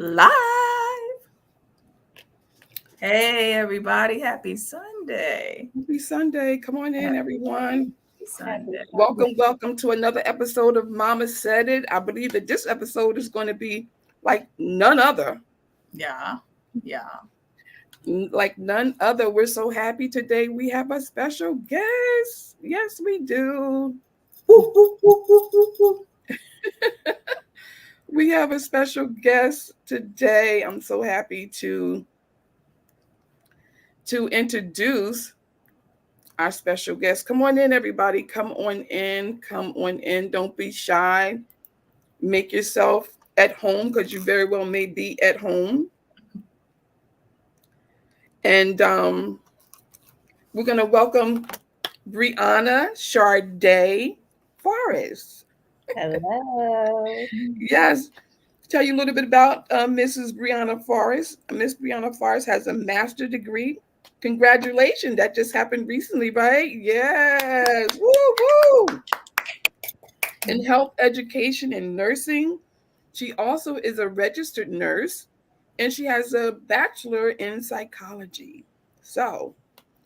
Live. Hey, everybody. Happy Sunday. Happy Sunday. Come on in, everyone. Happy Sunday. Welcome to another episode of Mama Said It. I believe that this episode is going to be like none other. Yeah. Like none other. We're so happy today. We have a special guest. Yes, we do. We have a special guest today. I'm so happy to introduce our special guest. Come on in, everybody. Come on in. Come on in. Don't be shy. Make yourself at home because you very well may be at home. And we're going to welcome Brianna Sade Forrest. Hello. Yes. Tell you a little bit about Mrs. Brianna Forrest. Miss Brianna Forrest has a master's degree. Congratulations. That just happened recently, right? Yes. Woo, woo. In health education and nursing. She also is a registered nurse and she has a bachelor in psychology. So,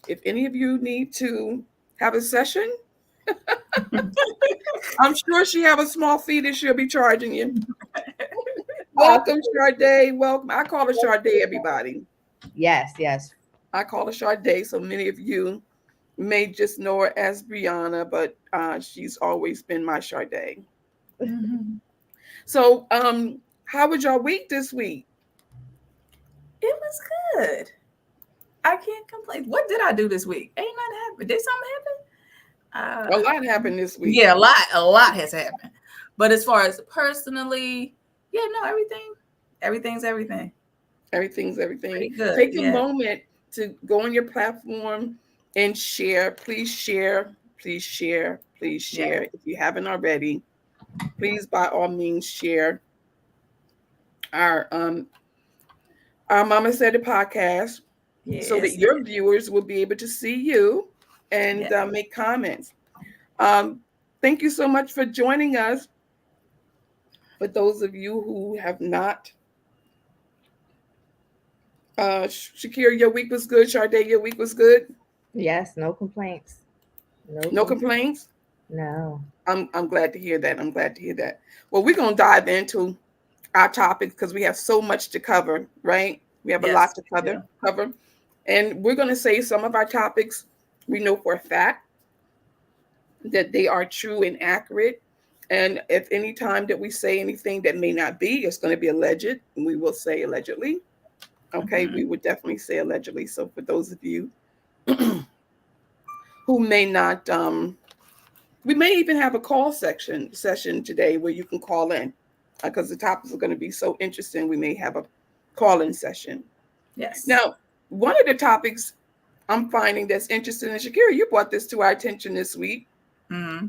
if any of you need to have a session, I'm sure she have a small fee that she'll be charging you. Welcome, Sade. Welcome. I call her Sade, everybody. Yes. I call her Sade, so many of you may just know her as Brianna, but she's always been my Sade. Mm-hmm. So, how was your week this week? It was good. I can't complain. What did I do this week? Ain't nothing happened. Did something happen? A lot happened this week. Yeah, a lot has happened. But as far as personally, yeah, no, everything's everything. Everything's everything. Pretty good. Take a moment to go on your platform and share. Please share. Please share. Please share. Yeah. If you haven't already, please by all means share our Mama Said It podcast so that your viewers will be able to see you and make comments. Thank you so much for joining us. For those of you who have not, Shakira, your week was good. Sade, your week was good. Yes, no complaints. No complaints? No. I'm glad to hear that. I'm glad to hear that. Well, we're going to dive into our topic because we have so much to cover, right? We have a lot to cover. And we're going to say some of our topics we know for a fact that they are true and accurate. And if any time that we say anything that may not be, it's going to be alleged. And we will say allegedly. Okay, we would definitely say allegedly. So for those of you who may not, we may even have a call session today where you can call in because the topics are going to be so interesting. We may have a call-in session. Yes. Now, one of the topics I'm finding that's interesting, and Shakira, you brought this to our attention this week. Mm-hmm.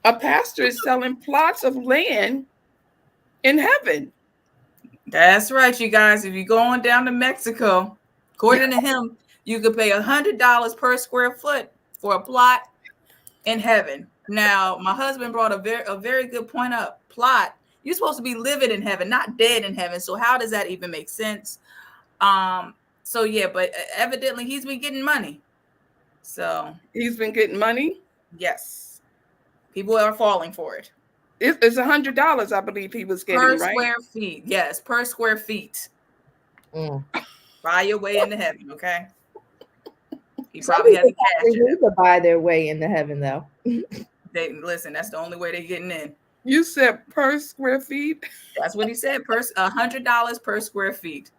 A pastor is selling plots of land in heaven. That's right, you guys. If you're going down to Mexico, according to him, you could pay $100 per square foot for a plot in heaven. Now, my husband brought a very good point up. Plot. You're supposed to be living in heaven, not dead in heaven. So how does that even make sense? So yeah, but evidently he's been getting money. So he's been getting money. Yes, people are falling for it. It's $100, I believe he was getting, per right? square feet. Yes, per square feet. Buy your way into heaven, okay? He probably has a cash. They need to buy their way into heaven, though. Listen. That's the only way they're getting in. You said per square feet. That's what he said. $100 per square feet.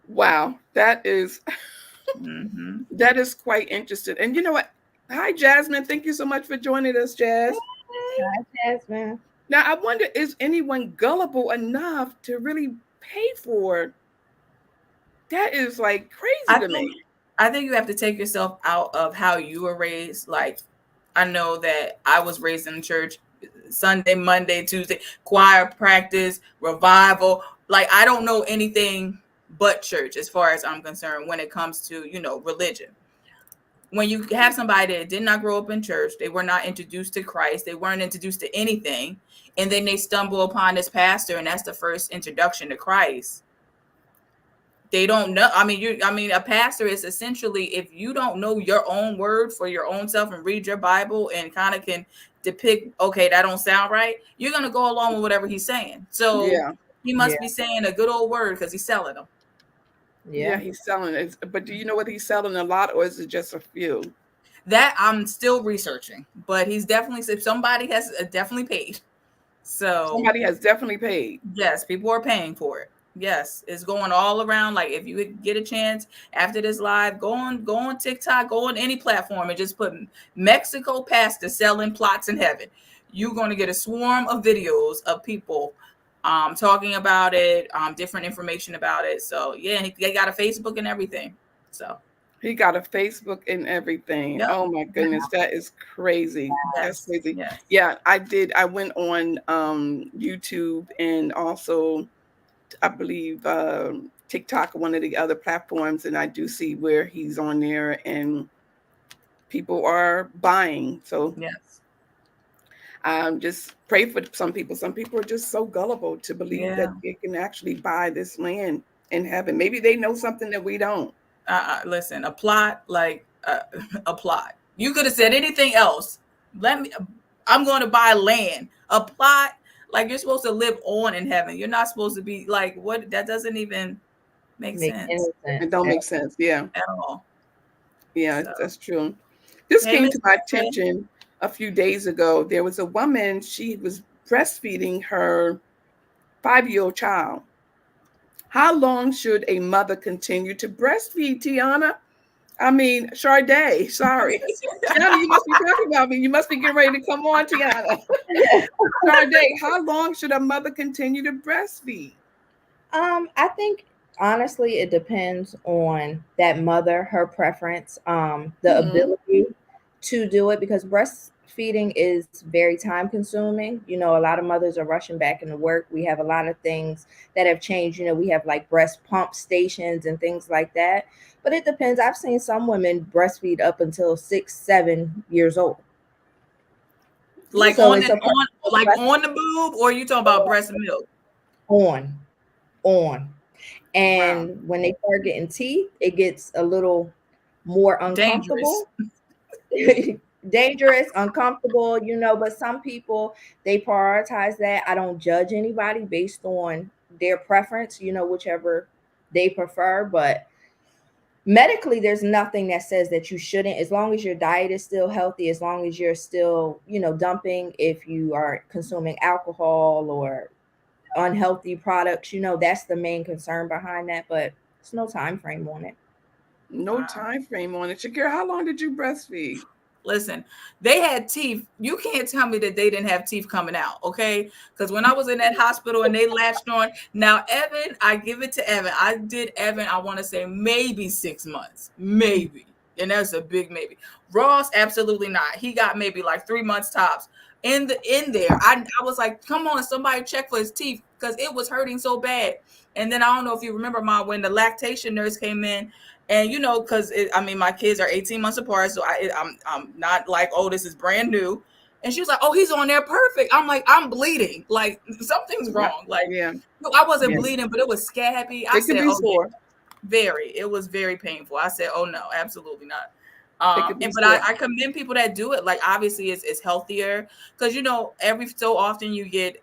Wow, that is that is quite interesting. And you know what? Hi, Jasmine. Thank you so much for joining us, Jazz. Hi, Jasmine. Now, I wonder, is anyone gullible enough to really pay for? That is like crazy to me. I think you have to take yourself out of how you were raised. Like, I know that I was raised in church Sunday, Monday, Tuesday, choir practice, revival. Like, I don't know anything but church as far as I'm concerned when it comes to, religion. when you have somebody that did not grow up in church, they were not introduced to Christ, they weren't introduced to anything, and then they stumble upon this pastor, and that's the first introduction to Christ. They don't know. A pastor is essentially, if you don't know your own word for your own self and read your Bible and kind of can depict, okay, that don't sound right, you're gonna go along with whatever he's saying. So Yeah. he must be saying a good old word because he's selling them. Yeah, he's selling it. But do you know what he's selling a lot, or is it just a few? That I'm still researching, but he's definitely, if somebody has definitely paid. So Somebody has definitely paid. yes, people are paying for it. Yes, it's going all around. Like, if you get a chance after this live, go on TikTok, go on any platform and just put Mexico pastor selling plots in heaven. You're going to get a swarm of videos of people talking about it, different information about it. So yeah, they got a Facebook and everything. So He got a Facebook and everything. yep. Oh my goodness, that is crazy. That's Yes. crazy. Yes. Yeah, I did. I went on YouTube and also I believe TikTok, one of the other platforms, and I do see where he's on there and people are buying. So Yes. just pray for some people. Some people are just so gullible to believe Yeah. that they can actually buy this land in heaven. Maybe they know something that we don't. Listen, a plot, like a plot. You could have said anything else. I'm going to buy land. A plot, like, you're supposed to live on in heaven. You're not supposed to be like, what? That doesn't even make sense It don't make sense. Yeah. at all. Yeah, So, that's true. This hey, came Miss to my Ray. attention a few days ago. There was a woman, she was breastfeeding her 5-year-old child. How long should a mother continue to breastfeed, Tiana? I mean, Sade, sorry. Tiana, you must be talking about me. You must be getting ready to come on, Tiana. Sade, how long should a mother continue to breastfeed? I think honestly it depends on that mother, her preference, the ability to do it, because breastfeeding is very time consuming. You know, a lot of mothers are rushing back into work. We have a lot of things that have changed. You know, we have like breast pump stations and things like that. But it depends. I've seen some women breastfeed up until 6, 7 years old. Like So on it's the a on the boob, or you talking about breast milk? on, on. Wow, And when they start getting teeth, it gets a little more dangerous. uncomfortable. Dangerous, uncomfortable, you know, but some people, they prioritize that. I don't judge anybody based on their preference, you know, whichever they prefer, but medically there's nothing that says that you shouldn't, as long as your diet is still healthy, as long as you're still, you know, dumping, if you are consuming alcohol or unhealthy products, you know, that's the main concern behind that, but there's no time frame on it. No Wow. time frame on it. Shakira, how long did you breastfeed? Listen, they had teeth. You can't tell me that they didn't have teeth coming out, okay? Because when I was in that hospital and they latched on, now Evan, I give it to Evan. I did Evan, I want to say maybe 6 months, maybe. And that's a big maybe. Ross, absolutely not. He got maybe like 3 months tops. In there, I was like, come on, somebody check for his teeth, because it was hurting so bad. And then I don't know if you remember, Mom, when the lactation nurse came in, and you know, because my kids are 18 months apart, so I'm not like, oh, this is brand new. And she was like, oh, he's on there perfect. I'm like, I'm bleeding, like something's Yeah, wrong. Like, yeah, no, I wasn't yeah. bleeding, but it was scabby. I It could said, be oh yeah, sore. it was very painful. I said, oh no, absolutely not. It could be But sore. I commend people that do it. Like, obviously it's healthier, because you know, every so often you get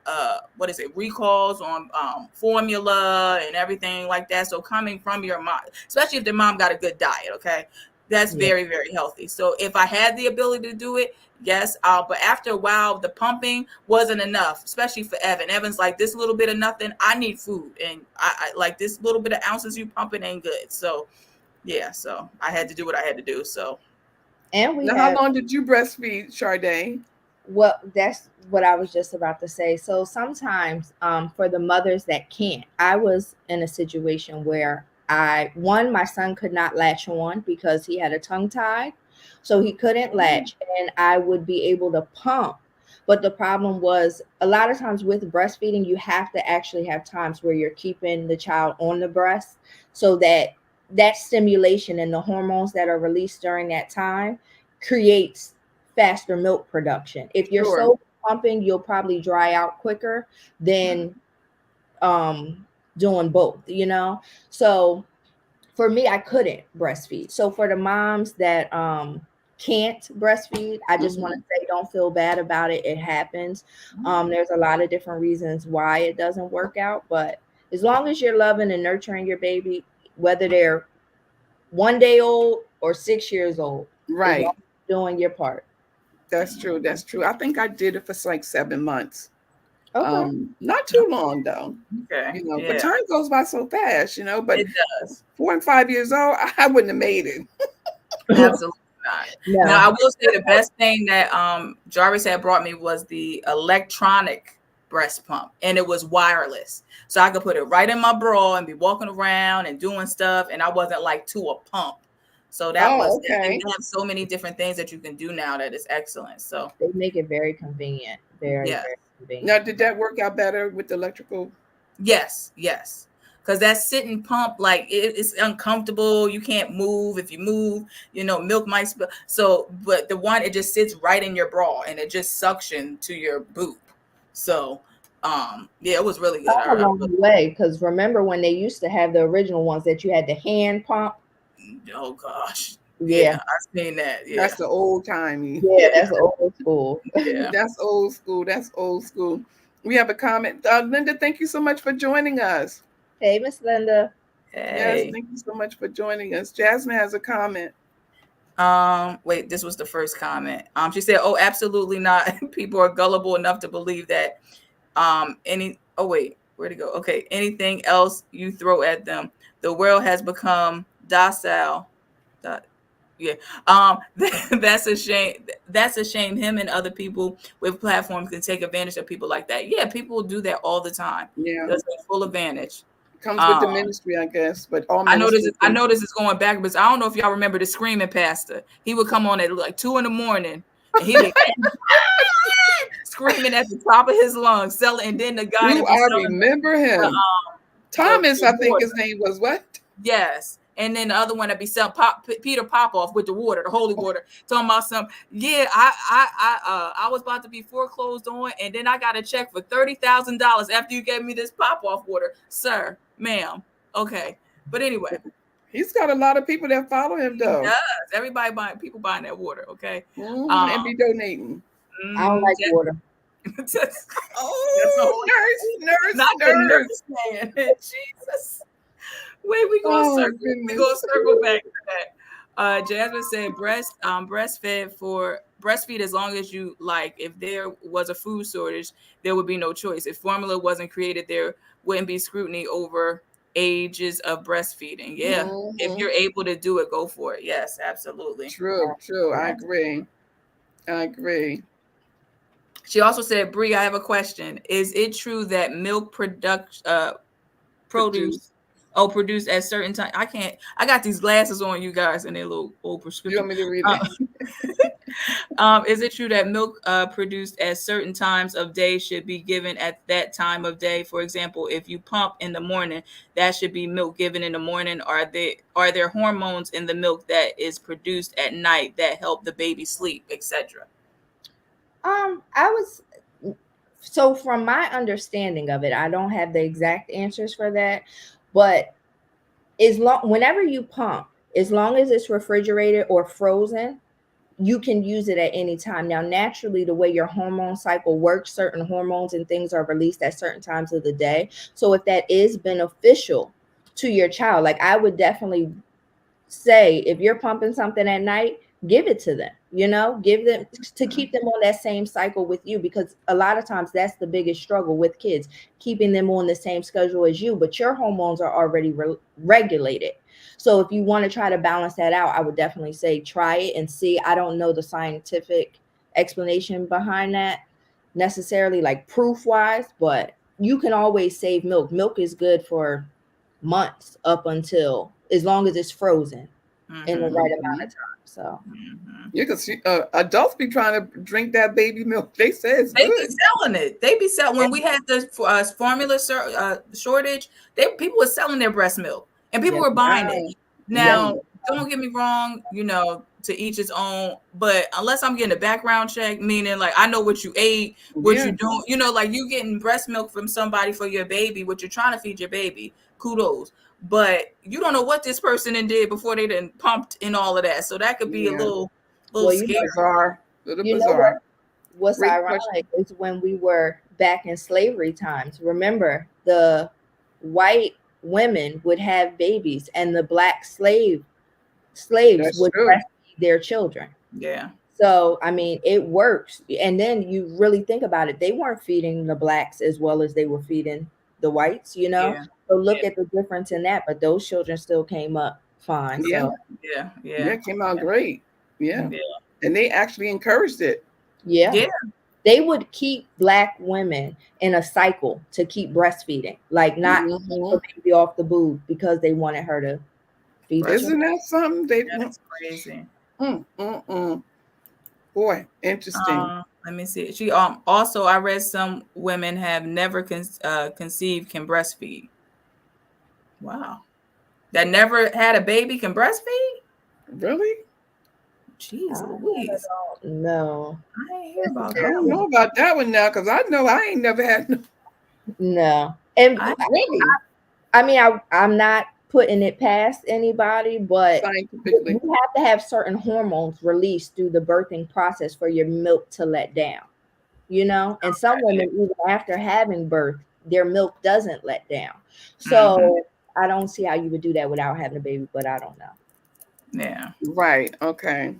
what is it, recalls on formula and everything like that. So coming from your mom, especially if the mom got a good diet, okay, that's Yeah. very, very healthy. So if I had the ability to do it, yes. But after a while, the pumping wasn't enough, especially for Evan. Evan's like, this little bit of nothing, I need food, and I like, this little bit of ounces you pumping ain't good. So yeah, so I had to do what I had to do. So And we Now, how have, long did you breastfeed, Sade? well, that's what I was just about to say. So sometimes, for the mothers that can't, I was in a situation where my son could not latch on because he had a tongue tie. So he couldn't latch, and I would be able to pump. But the problem was, a lot of times with breastfeeding, you have to actually have times where you're keeping the child on the breast so that that stimulation and the hormones that are released during that time creates faster milk production. If you're Sure. so pumping, you'll probably dry out quicker than doing both, you know? So for me, I couldn't breastfeed. So for the moms that can't breastfeed, I just want to say don't feel bad about it. It happens. There's a lot of different reasons why it doesn't work out, but as long as you're loving and nurturing your baby, whether they're 1 day old or 6 years old, as Right. long as you're doing your part. That's true. That's true. I think I did it for like 7 months. Okay. Not too long though. Okay. You know, Yeah. but time goes by so fast, you know, but It does. 4 and 5 years old, I wouldn't have made it. Absolutely not. No. Now I will say the best thing that Jarvis had brought me was the electronic breast pump, and it was wireless. So I could put it right in my bra and be walking around and doing stuff, and I wasn't like to a pump. So that was okay. and they have so many different things that you can do now that is excellent. So They make it very convenient. Very, Yeah. very convenient. Now, did that work out better with the electrical? yes. Because that sitting pump, like it's uncomfortable. You can't move. If you move, you know, milk might spill. So, but the one, it just sits right in your bra and it just suction to your boob. So, yeah, it was really good. Come along the way, because remember when they used to have the original ones that you had the hand pump? Oh gosh, Yeah, I've seen that. Yeah, That's the old timey. yeah, that's old school. yeah. That's old school. That's old school. We have a comment. Linda, thank you so much for joining us. Hey, Miss Linda. Yes, Hey. thank you so much for joining us. Jasmine has a comment. Wait, this was the first comment. She said, "Oh, absolutely not. People are gullible enough to believe that. Oh wait, where'd it go? Okay, anything else you throw at them, the world has become docile. Yeah. That's a shame. That's a shame. Him and other people with platforms can take advantage of people like that. Yeah, people do that all the time. Yeah, That's a full advantage. comes with the ministry, I guess. But all I know this. ministries. I know this is going backwards. I don't know if y'all remember the screaming pastor. He would come on at like 2 a.m. and he would screaming at the top of his lungs, selling. And then the guy. I remember him. Thomas, I think his name was what? Yes. And then the other one that be selling Peter Popoff with the water, the holy water, talking about some. Yeah, I was about to be foreclosed on, and then I got a check for $30,000 after you gave me this Popoff water, sir, ma'am. Okay, but anyway, he's got a lot of people that follow him, though. Yes, everybody buying that water. Okay, and be donating. I don't like water. Nurse, not the nurse man. Jesus. Wait, we gonna circle back to that. Jasmine said breastfeed as long as you like. If there was a food shortage, there would be no choice. If formula wasn't created, there wouldn't be scrutiny over ages of breastfeeding. Yeah. If you're able to do it, go for it. Yes, absolutely. True. I agree. She also said, Bree, I have a question. Is it true that milk produced at certain time? I got these glasses on, you guys, and they're little old prescription. You want me to read it? Is it true that milk produced at certain times of day should be given at that time of day? For example, if you pump in the morning, that should be milk given in the morning. Are there hormones in the milk that is produced at night that help the baby sleep, etc.? So from my understanding of it, I don't have the exact answers for that, but whenever you pump, as long as it's refrigerated or frozen, you can use it at any time. Now, naturally, the way your hormone cycle works, certain hormones and things are released at certain times of the day. So if that is beneficial to your child, like I would definitely say, if you're pumping something at night, give it to them, give them to keep them on that same cycle with you, because a lot of times that's the biggest struggle with kids, keeping them on the same schedule as you, but your hormones are already regulated. So if you want to try to balance that out, I would definitely say try it and see. I don't know the scientific explanation behind that necessarily, like proof wise, but you can always save milk. Milk is good for months up until, as long as it's frozen in the right amount of time. So you can see adults be trying to drink that baby milk. They say it's they good. be selling it. They be selling. When we had the formula shortage, people were selling their breast milk, and people were buying it. Now, don't get me wrong, to each his own, but unless I'm getting a background check, meaning like I know what you ate, what you don't, like you getting breast milk from somebody for your baby, what you're trying to feed your baby, kudos. But you don't know what this person did before they done pumped in all of that. So that could be a little scary. Bizarre. Little You know bizarre. what's Great ironic question. is when we were back in slavery times. Remember, the white women would have babies, and the black slaves That's would true. breastfeed their children. Yeah. So I mean, it works. And then you really think about it; they weren't feeding the blacks as well as they were feeding the whites. Yeah. So look at the difference in that. But those children still came up fine. Yeah. So Yeah. Came out great. Yeah. Yeah. And they actually encouraged it. yeah. They would keep black women in a cycle to keep breastfeeding, like not keep the baby off the boob because they wanted her to feed the Isn't that something? That's crazy. Boy, interesting. Let me see. She also, I read some women have never conceived can breastfeed. Wow. That never had a baby can breastfeed? Really? Jeez Louise. No. I ain't hear about I that. don't know about that one now, because I know I ain't never had No. And really. I mean, I'm not putting it past anybody, but Scientifically, you have to have certain hormones released through the birthing process for your milk to let down, and some women, even after having birth, their milk doesn't let down. So I don't see how you would do that without having a baby, but I don't know. Yeah. Right. Okay.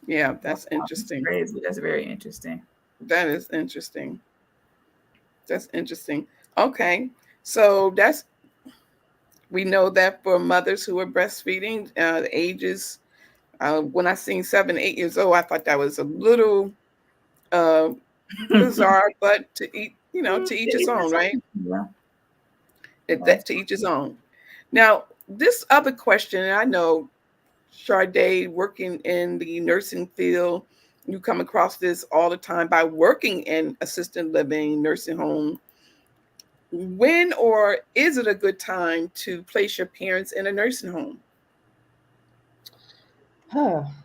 Yeah, that's interesting. Crazy. That's very interesting. That is interesting. That's interesting. Okay. So we know that for mothers who are breastfeeding, the ages, when I seen 7, 8 years old, I thought that was a little bizarre, but to each his own, right? Yeah. To each his own. Now, this other question, and I know Sade, working in the nursing field, you come across this all the time by working in assisted living, nursing home. When or is it a good time to place your parents in a nursing home?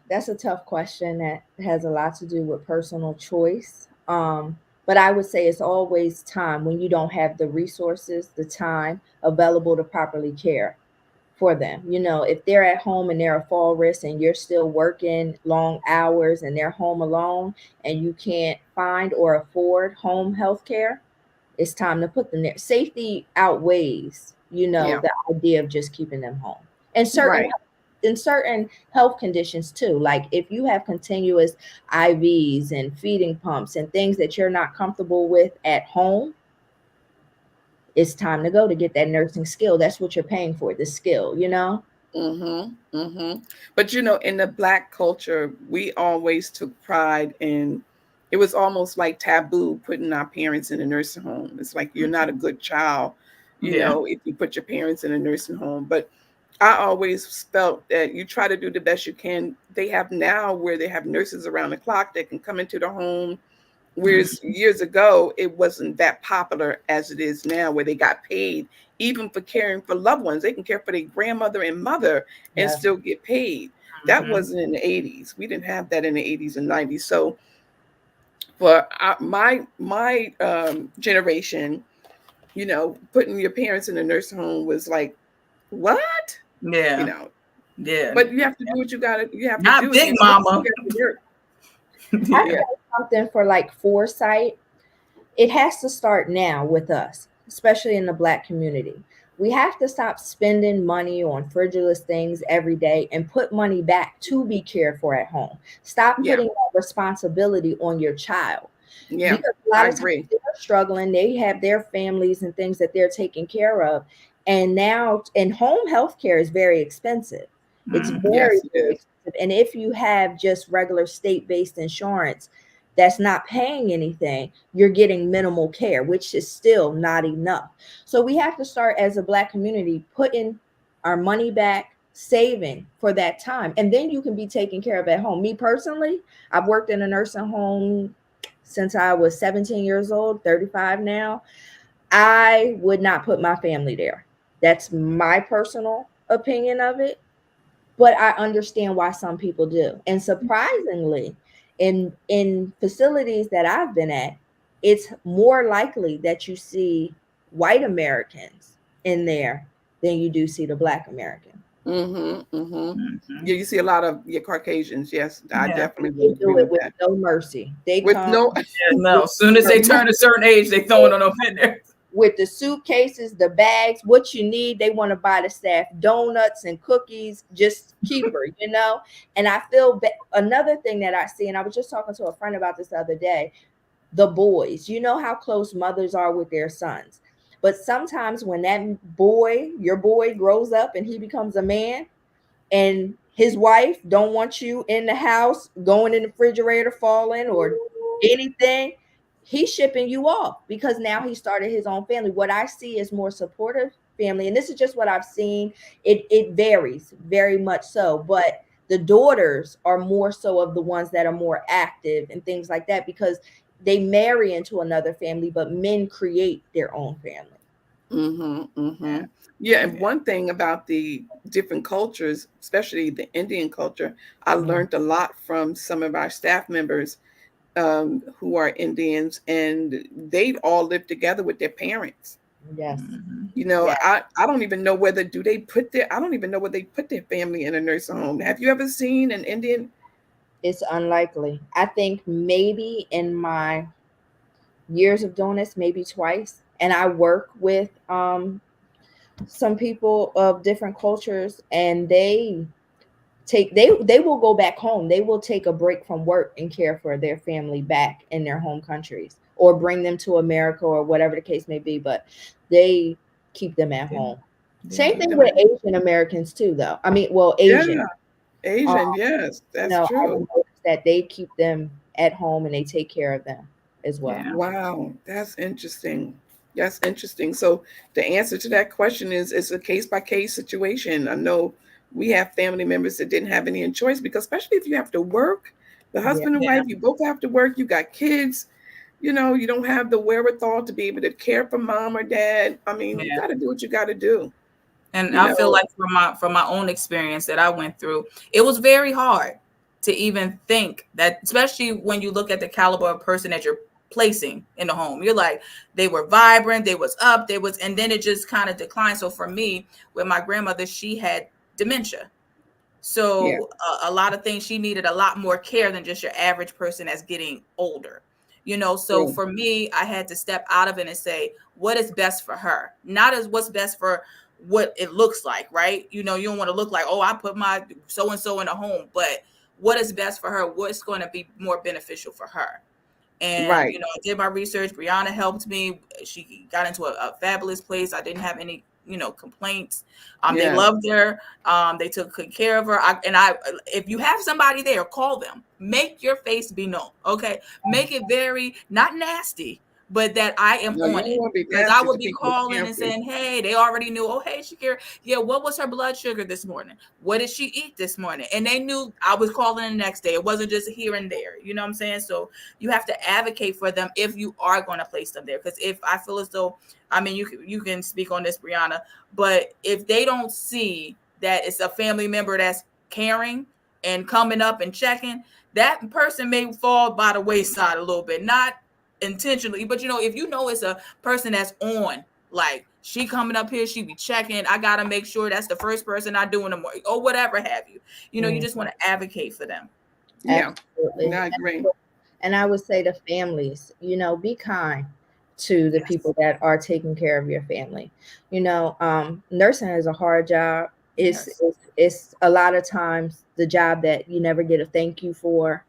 That's a tough question that has a lot to do with personal choice. But I would say it's always time when you don't have the resources, the time available to properly care for them. If they're at home and they're a fall risk and you're still working long hours and they're home alone and you can't find or afford home health care, it's time to put them there. Safety outweighs, the idea of just keeping them home. And certain health conditions too, like if you have continuous IVs and feeding pumps and things that you're not comfortable with at home, it's time to go to get that nursing skill. That's what you're paying for, the skill. But in the Black culture, we always took pride in. It was almost like taboo putting our parents in a nursing home. It's like you're not a good child, if you put your parents in a nursing home. But I always felt that you try to do the best you can. They have now where they have nurses around the clock that can come into the home. Whereas years ago, it wasn't that popular as it is now, where they got paid even for caring for loved ones. They can care for their grandmother and mother and still get paid. That wasn't in the 80s. We didn't have that in the 80s and 90s. So for my generation, putting your parents in a nursing home was like, what? Yeah. Yeah. But you have to do what you got to. You have not to do big it. mama. I think something for like foresight. It has to start now with us, especially in the Black community. We have to stop spending money on frivolous things every day and put money back to be cared for at home. Stop putting that responsibility on your child. Yeah, because a lot of times they're struggling. They have their families and things that they're taking care of. And home health care is very expensive. It's very expensive. And if you have just regular state-based insurance that's not paying anything, you're getting minimal care, which is still not enough. So we have to start as a Black community putting our money back, saving for that time. And then you can be taken care of at home. Me personally, I've worked in a nursing home since I was 17 years old, 35 now. I would not put my family there. That's my personal opinion of it. but I understand why some people do. And surprisingly, in facilities that I've been at, it's more likely that you see white Americans in there than you do see the black American. Mm-hmm. Mm-hmm. Mhm. Yeah, you see a lot of Caucasians. Yes, I Yeah. definitely They would agree do it with with that. no mercy. They With come no, Yeah, no. with As soon as they turn a certain age, they throwing them up in there. with the suitcases, the bags, what you need. They want to buy the staff donuts and cookies. Just keep her, you know. And I feel another thing that I see, and I was just talking to a friend about this the other day. The boys, you know how close mothers are with their sons, but sometimes when that boy, your boy, grows up and he becomes a man, and his wife don't want you in the house going in the refrigerator falling or anything, he's shipping you off because now he started his own family. What I see is more supportive family, and this is just what I've seen. It varies very much so, but the daughters are more so of the ones that are more active and things like that because they marry into another family, but men create their own family. mm-hmm, mm-hmm. Yeah. Yeah, and Yeah. one thing about the different cultures, especially the Indian culture, I Mm, learned a lot from some of our staff members who are Indians, and they all live together with their parents. yes. Mhm. You know, Yeah. I don't even know whether do they put their I don't even know whether they put their family in a nursing home. Have you ever seen an Indian? It's unlikely. I think maybe in my years of doing this, maybe twice. And I work with some people of different cultures, and they will go back home. They will take a break from work and care for their family back in their home countries, or bring them to America, or whatever the case may be. But they keep them at Yeah. home. Yeah. Same Keep thing them with at, Asian Americans too, though. I mean, well, yeah, Asian. Um, Asian, yes, that's I've true. noticed that they keep them at home and they take care of them as well. Yeah. Wow, that's interesting. That's interesting. So the answer to that question is it's a case by case situation. I know we have family members that didn't have any choice because especially if you have to work, the Yeah. husband and Yeah. wife, you both have to work, you got kids, you know, you don't have the wherewithal to be able to care for mom or dad. I mean, you Yeah. got to do what you got to do, And you I feel know. like from my own experience that I went through, it was very hard to even think that, especially when you look at the caliber of person that you're placing in the home. You're like, they were vibrant, they was up, they was, and then it just kind of declined. So for me, with my grandmother, she had dementia. Yeah, So a lot of things, she needed a lot more care than just your average person that's getting older. You know, so true. for me, I had to step out of it and say, what is best for her? Not as what's best for what it looks like, right? You know, you don't want to look like, oh, I put my so and so in a home, but what is best for her? What's going to be more beneficial for her? And Right. you know, I did my research. Brianna helped me. She got into a fabulous place. I didn't have any, you know, complaints. They Yeah. loved her. They took good care of her. If you have somebody there, call them. Make your face be known. Okay, make it very not nasty, but that I am No, you on don't it. want to be Because I nasty to would be people who calling can't and be. saying, "Hey," they already knew. Oh, hey, Shakira. Yeah, what was her blood sugar this morning? What did she eat this morning? And they knew I was calling the next day. It wasn't just here and there. You know what I'm saying? So you have to advocate for them if you are going to place them there. Because if I feel as though, I mean, you can speak on this, Brianna, but if they don't see that it's a family member that's caring and coming up and checking, that person may fall by the wayside a little bit, not intentionally, but you know, if you know it's a person that's on, like she coming up here, she be checking. I gotta make sure that's the first person I do in the morning, or whatever have you. You know, you Mm, just want to advocate for them. Yeah, absolutely. no, I agree. And I would say to families, be kind to the Yes. people that are taking care of your family. Nursing is a hard job. It's, Yes. it's it's a lot of times the job that you never get a thank you for.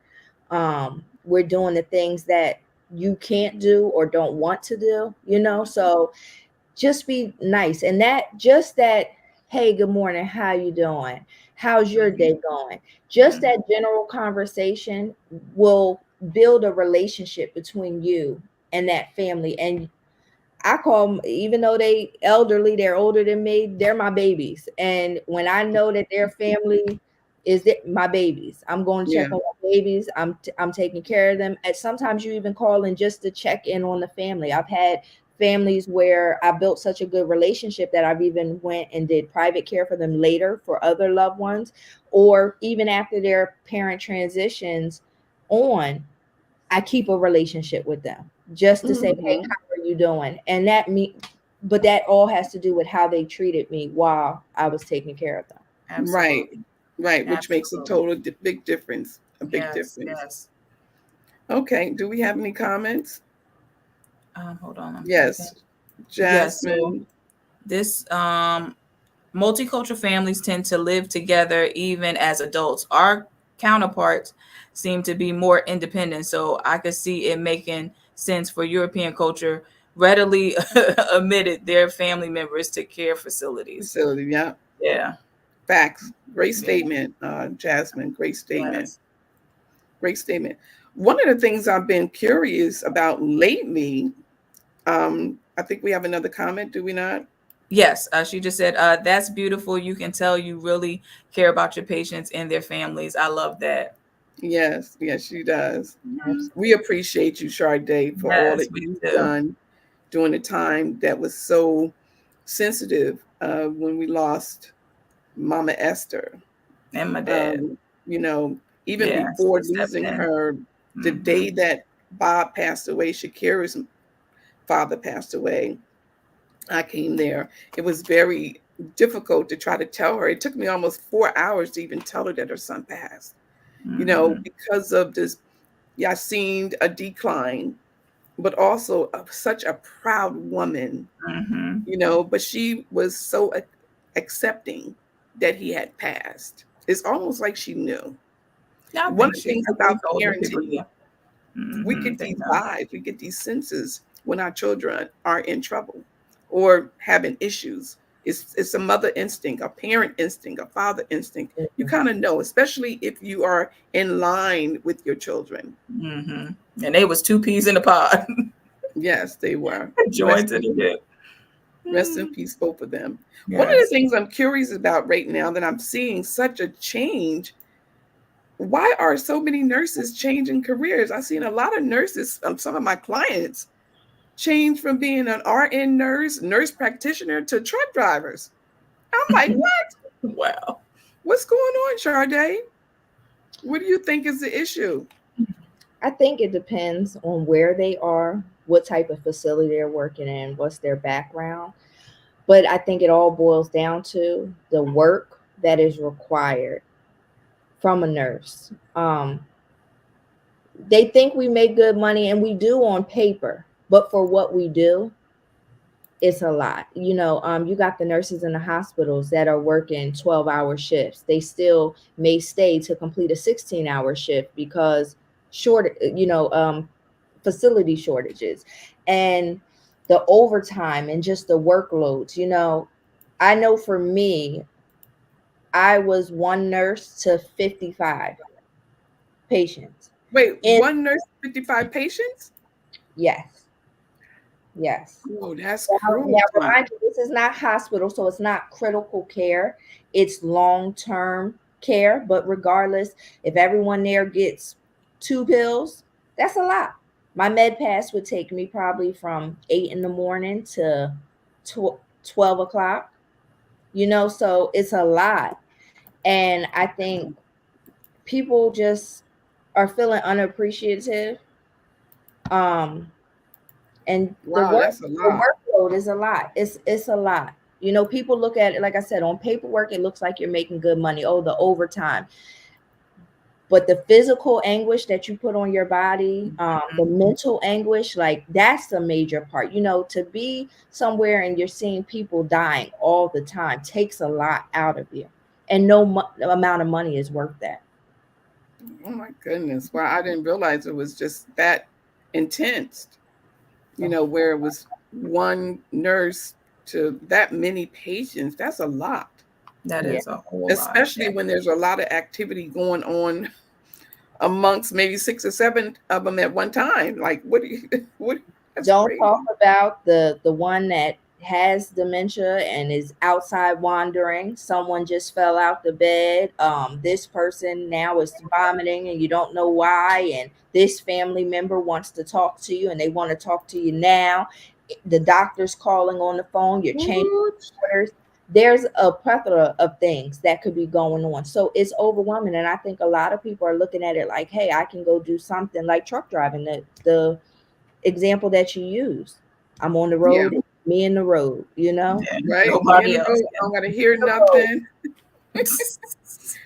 We're doing the things that you can't do or don't want to do. So just be nice, and that, hey, good morning, how you doing, how's your Mhm. day going, just Mhm. that general conversation will build a relationship between you and that family. And I call them, even though they elderly, they're older than me, they're my babies. And when I know that their family my babies, I'm going to Yeah, check on my babies. I'm taking care of them. And sometimes you even call in just to check in on the family. I've had families where I built such a good relationship that I've even went and did private care for them later for other loved ones, or even after their parent transitions on, I keep a relationship with them just to say, hey, Mhm. how are you doing? And but that all has to do with how they treated me while I was taking care of them. Right. Absolutely. Right. Which makes a Absolutely. total big difference. A big Yes, difference. yes. Okay. Do we have any comments? Hold on, I'm thinking. Yes. Yes, so Jasmine. this multicultural families tend to live together even as adults. Our counterparts seem to be more independent, so I could see it making sense for European culture readily admitted their family members to care facilities. Facility. Yeah. Yeah, Facts. Great yeah, statement, Jasmine. Great statement. yes. Great statement. One of the things I've been curious about lately, I think we have another comment, do we not? Yes, she just said, that's beautiful. You can tell you really care about your patients and their families. I love that. Yes, yes, she does. Mhm. We appreciate you, Sade, for all Yes, that we you've do. done during a time that was so sensitive when we lost Mama Esther. And my dad. Um, you know, even Yes, before he stepped losing in. her, the Hmm. day that Bob passed away, Shakira's father passed away, I came there. It was very difficult to try to tell her. It took me almost 4 hours to even tell her that her son passed, Hmm. because of this. Yeah, I seen a decline, but also of such a proud woman, Hmm. but she was so accepting that he had passed. It's almost like she knew. I One of think the things I about think older people parenting, do. we Hmm. get They these know. vibes, we get these senses when our children are in trouble or having issues. It's a mother instinct, a parent instinct, a father instinct. You kind of know, especially if you are in line with your children. Hmm. And they was two peas in a pod. Yes, they were. Joined to the hip. Rest in Mm. peace, both of them. One of the Yes. things I'm curious about right now that I'm seeing such a change, why are so many nurses changing careers? I've seen a lot of nurses, some of my clients, change from being an RN nurse, nurse practitioner to truck drivers. I'm like, what? Wow. What's going on, Sade? What do you think is the issue? I think it depends on where they are, what type of facility they're working in, what's their background. But I think it all boils down to the work that is required from a nurse. They think we make good money, and we do on paper, but for what we do, it's a lot. You got the nurses in the hospitals that are working 12-hour shifts. They still may stay to complete a 16-hour shift because short, facility shortages and the overtime and just the workloads. I know for me, I was one nurse to 55 patients. Wait, And one nurse, 55 patients? yes, yes. Oh, that's Now, cruel time. remind you, this is not hospital, so it's not critical care. It's long-term care. But regardless, if everyone there gets 2 pills, that's a lot. My med pass would take me probably from 8 in the morning to 12 o'clock. So it's a lot. And I think people just are feeling unappreciative. Um, and the Wow, work that's a the lot. workload is a lot. It's a lot. People look at it, like I said, on paperwork it looks like you're making good money. Oh, the overtime. But the physical anguish that you put on your body, the mental anguish, like that's the major part. To be somewhere and you're seeing people dying all the time takes a lot out of you, and no amount of money is worth that. Oh my goodness. Wow, I didn't realize it was just that intense, where it was one nurse to that many patients. That's a lot, That Yeah. is a whole lot. especially when there's a lot of activity going on amongst maybe 6 or 7 of them at one time. Like, what do you, what? That's Don't crazy. talk about the one that has dementia and is outside wandering. Someone just fell out the bed. This person now is vomiting and you don't know why. And this family member wants to talk to you and they want to talk to you now. the doctor's calling on the phone, you're changing What? orders. There's a plethora of things that could be going on. So it's overwhelming. And I think a lot of people are looking at it like, hey, I can go do something like truck driving, the example that you use. I'm on the Yeah. road, me in the road, you know? Yeah, Right. Me in nobody the else. road. I don't gotta hear nothing.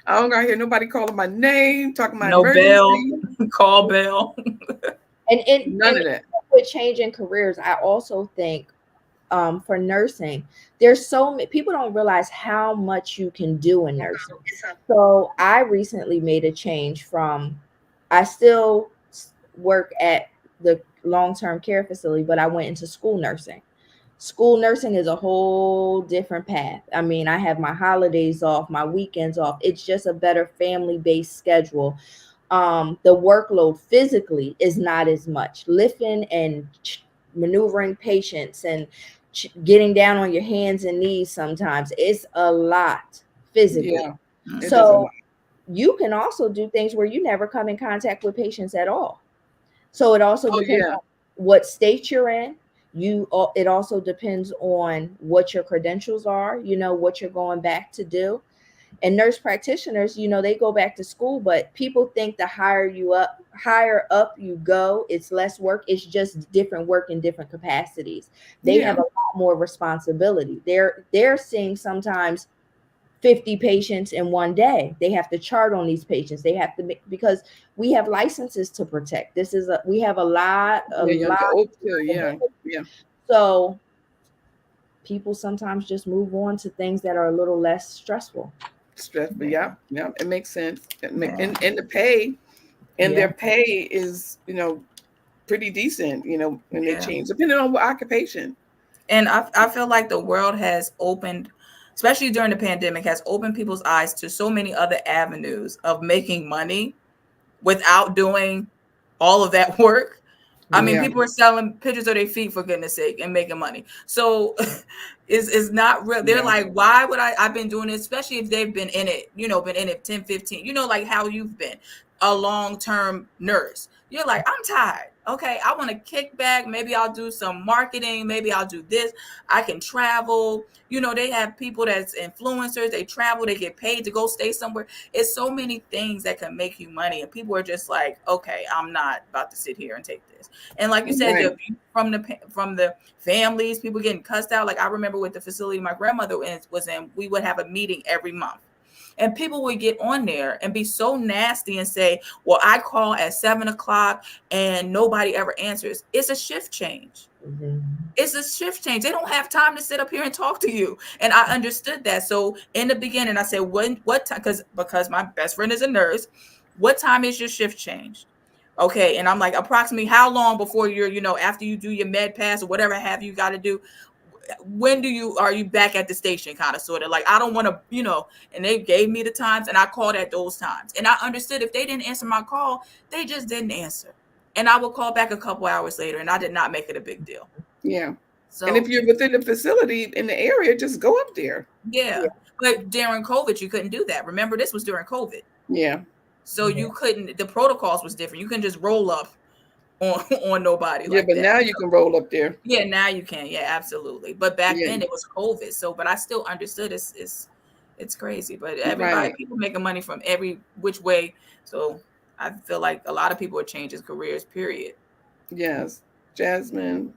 I don't gotta hear nobody calling my name, talking my No bell, emergency. call bell. None And of that. with changing careers, I also think for nursing, there's so many people don't realize how much you can do in nursing. So I recently made a change from, I still work at the long-term care facility, but I went into school nursing. School nursing is a whole different path. I mean, I have my holidays off, my weekends off. It's just a better family-based schedule. The workload physically is not as much. Lifting and maneuvering patients and getting down on your hands and knees sometimes, it's a lot physically. Yeah. It is a So lot. you can also do things where you never come in contact with patients at all. So it also Oh depends yeah. on what state you're in. It also depends on what your credentials are, what you're going back to do. And nurse practitioners, they go back to school, but people think the higher up you go, it's less work. It's just different work in different capacities. They Yeah. have a lot more responsibility. They're seeing sometimes 50 patients in one day. They have to chart on these patients. They have to make, because we have licenses to protect. We have a lot, Yeah, yeah. The old too. Yeah. responsibility. Yeah. So people sometimes just move on to things that are a little less stressful. Stressful. Yeah, Yeah. Yeah. It makes sense. yeah, And the pay and Yeah. their pay is, pretty decent, when they yeah. change, depending on what occupation. And I feel like the world has opened, especially during the pandemic, has opened people's eyes to so many other avenues of making money without doing all of that work. I mean, Yeah. people are selling pictures of their feet for goodness sake and making money. So it's not real. They're Yeah. like, why would I've been doing it, especially if they've been in it, been in it 10, 15, like how you've been a long-term nurse. You're like, I'm tired. Okay, I want to kick back. Maybe I'll do some marketing. Maybe I'll do this. I can travel. They have people that's influencers. They travel. They get paid to go stay somewhere. It's so many things that can make you money. And people are just like, okay, I'm not about to sit here and take this. And like you said, the Right. abuse from the families, people getting cussed out. Like I remember with the facility my grandmother was in, we would have a meeting every month. And people would get on there and be so nasty and say, well, I call at 7 o'clock and nobody ever answers. It's a shift change. Mhm. It's a shift change. They don't have time to sit up here and talk to you. And I understood that. So in the beginning, I said, what time? Because my best friend is a nurse. What time is your shift changed? Okay. And I'm like, approximately how long before after you do your med pass or whatever have you got to do, when are you back at the station, kind of sort of like, I don't want to, and they gave me the times and I called at those times. And I understood if they didn't answer my call, they just didn't answer. And I would call back a couple hours later and I did not make it a big deal. Yeah. And if So you're within the facility in the area, just go up there. yeah. Yeah. But during COVID, you couldn't do that. Remember, this was during COVID. Yeah. So Yeah. you couldn't, the protocols was different. You couldn't just roll up on, on nobody Yeah. like But that. now you can roll up there. Yeah, now you can. Yeah, absolutely. But back Yeah. then it was COVID. So, but I still understood it's crazy. But everybody, Right. people making money from every which way. So I feel like a lot of people are changing careers, period. Yes. Jasmine.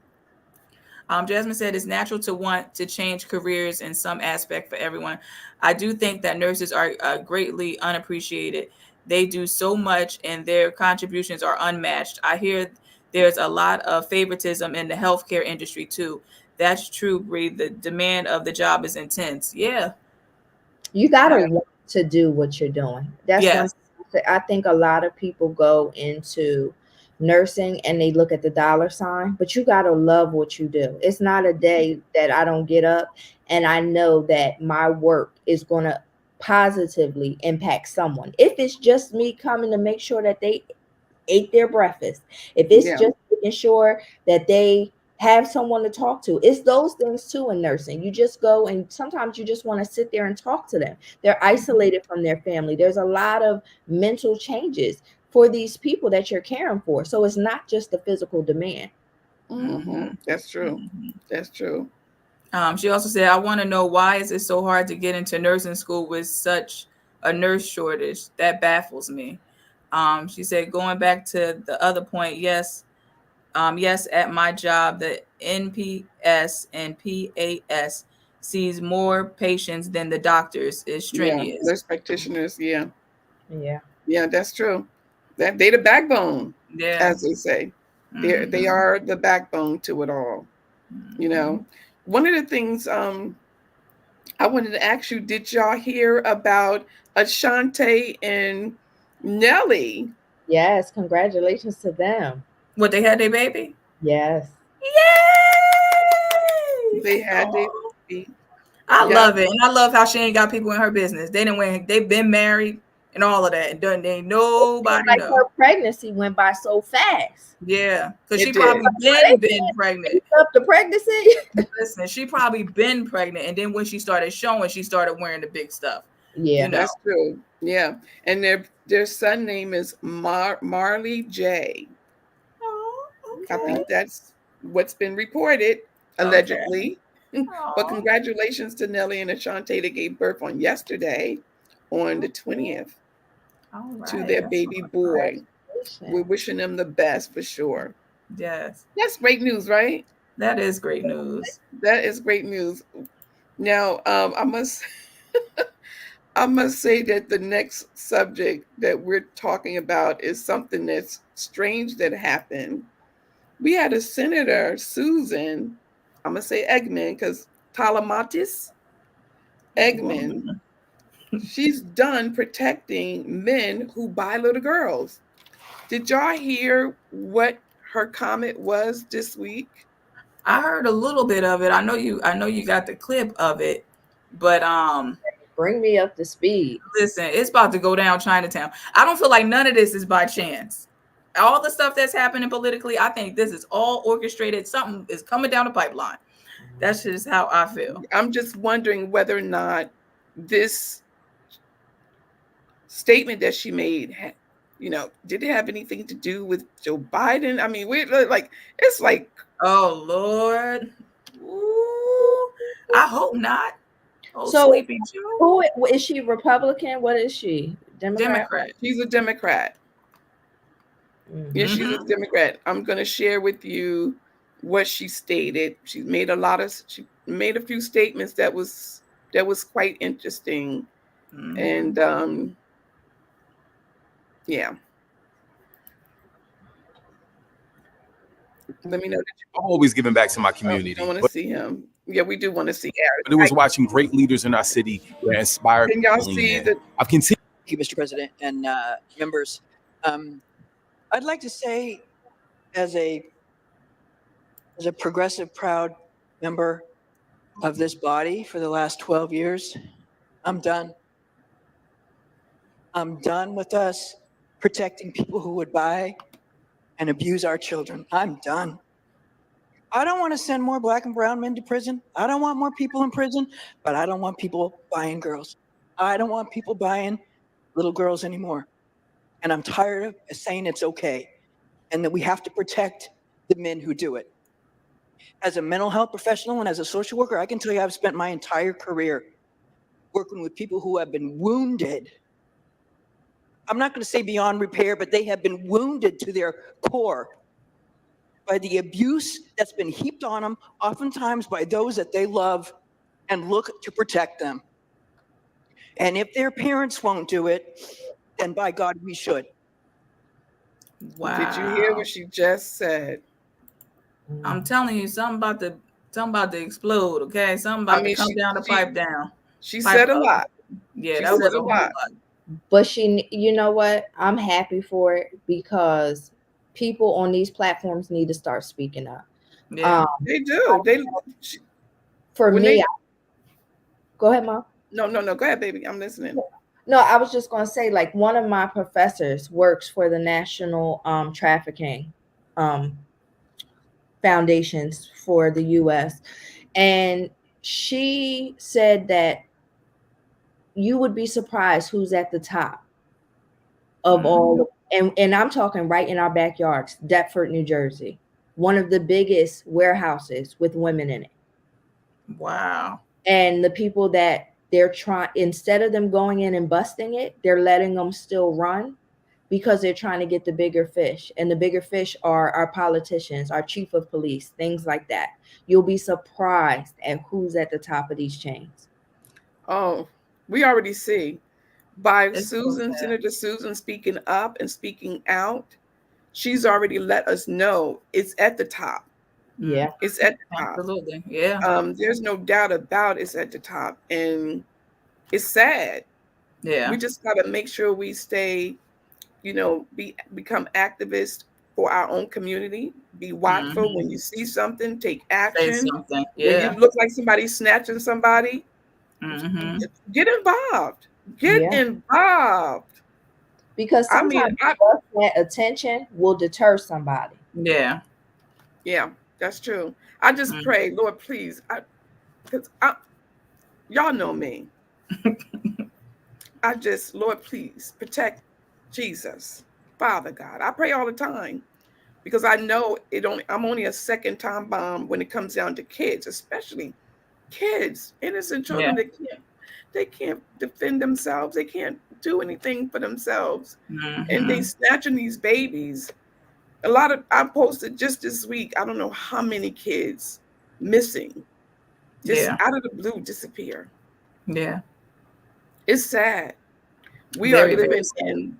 Jasmine said it's natural to want to change careers in some aspect for everyone. I do think that nurses are greatly unappreciated. They do so much and their contributions are unmatched. I hear there's a lot of favoritism in the healthcare industry too. That's true, Bree. The demand of the job is intense. Yeah. You got to Yeah. want to do what you're doing. That's one Yes. thing. I think a lot of people go into nursing and they look at the dollar sign, but you got to love what you do. It's not a day that I don't get up and I know that my work is going to positively impact someone. If it's just me coming to make sure that they ate their breakfast, if it's Yeah. just making sure that they have someone to talk to, it's those things too in nursing. You just go and sometimes you just want to sit there and talk to them. They're isolated from their family. There's a lot of mental changes for these people that you're caring for. So it's not just the physical demand. That's true. Mm-hmm. That's true. She also said, I want to know, why is it so hard to get into nursing school with such a nurse shortage? That baffles me. She said, going back to the other point, yes, yes, at my job, the NPS and PAS sees more patients than the doctors is Yeah, strenuous. nurse practitioners. Yeah, Yeah. yeah, that's true. That they the backbone, Yeah. as they say. They Mm-hmm. are the backbone to it all. You Mm-hmm. know, one of the things I wanted to ask you, did y'all hear about Ashante and Nelly? Yes, congratulations to them. What, they had their baby? Yes. Yay! They had their Oh, baby. I Yeah, love it. And I love how she ain't got people in her business. They didn't win, they've been married and all of that. And done ain't It seemed nobody like know. her pregnancy went by so fast. Yeah. Cause it she did. probably been They pregnant. up the pregnancy. Listen, she probably been pregnant. And then when she started showing, she started wearing the big stuff. You Yeah. know. That's true. Yeah, and their son name is Marley J. Oh, I okay. think that's what's been reported, Okay. allegedly. But Oh, congratulations to Nelly and Ashante. They gave birth on yesterday, on the okay. 20th, All to right. their That's baby awesome. boy. We're Congratulations. wishing them the best for sure. Yes. That's great news, right? That is great news. That is great news. Now, I must say that the next subject that we're talking about is something that's strange that happened. We had a senator, Susan, I'm gonna say Eggman because Talamatis Eggman, Woman. she's done protecting men who buy little girls. Did y'all hear what her comment was this week? I heard a little bit of it. I know you got the clip of it, but Bring me up to speed. listen, it's about to go down Chinatown. I don't feel like none of this is by chance. All the stuff that's happening politically, I think this is all orchestrated. Something is coming down the pipeline. That's just how I feel. I'm just wondering whether or not this statement that she made, did it have anything to do with Joe Biden? I mean, we're like, it's like, Oh Lord. Ooh, I hope not. Oh, So, sleepy Joe. who is she? Republican? What is she? Democrat? Democrat. she's a Democrat. Yeah, Mm-hmm. she's a Mm-hmm. Democrat. I'm going to share with you what she stated. She made a few statements that was quite interesting. Mm-hmm. And yeah, let me know that I'm always giving back to my I community, want to but see him. Yeah, we do want to see it was Eric. watching great leaders in our city that inspired Can me y'all to lean see in. the I've continued. Thank you, Mr. President and members. I'd like to say, as a progressive, proud member of this body for the last 12 years, I'm done. I'm done with us protecting people who would buy and abuse our children. I'm done. I don't want to send more black and brown men to prison. I don't want more people in prison, but I don't want people buying girls. I don't want people buying little girls anymore. And I'm tired of saying it's okay and that we have to protect the men who do it. As a mental health professional and as a social worker, I can tell you I've spent my entire career working with people who have been wounded. I'm not going to say beyond repair, but they have been wounded to their core by the abuse that's been heaped on them, oftentimes by those that they love and look to protect them. And if their parents won't do it, then by God, we should. Did you hear Wow. what she just said? I'm telling you, something about to explode, okay? Something I about to mean, come down the she pipe down. she Pipe said a lot. Yeah, She that said was a a whole lot. lot. But you know what? I'm happy for it because people on these platforms need to start speaking up. Yeah. They do. She, For when me, they go ahead, Mom. no, go ahead, baby. I'm listening. No, I was just going to say, like, one of my professors works for the National Trafficking Foundations for the U.S. And she said that you would be surprised who's at the top of Mhm. all, and I'm talking right in our backyards, Deptford, New Jersey. one of the biggest warehouses with women in it. Wow. And the people that they're trying, instead of them going in and busting it, they're letting them still run because they're trying to get the bigger fish. And the bigger fish are our politicians, our chief of police, things like that. You'll be surprised at who's at the top of these chains. Oh, we already see by It's so sad. Senator Susan speaking up and speaking out. She's already let us know it's at the top. Yeah. It's at the top. Absolutely. Yeah. There's no doubt about it's at the top, and it's sad. Yeah. We just got to make sure we stay, become activists for our own community. Be watchful when you see something, take Say action. something. When Yeah. you look like somebody's snatching somebody, get involved. Get Yeah. involved. Because I mean, sometimes that attention will deter somebody. Yeah. yeah, that's true. I just pray, Lord, please, because y'all know me. Lord, please protect Jesus, Father God. I pray all the time because I know I'm only a second time bomb when it comes down to kids, especially kids, innocent children that they can't defend themselves. They can't do anything for themselves. And they snatching these babies. I posted just this week, I don't know how many kids missing, just out of the blue disappear. Yeah. It's sad. We Very, are very living sad. in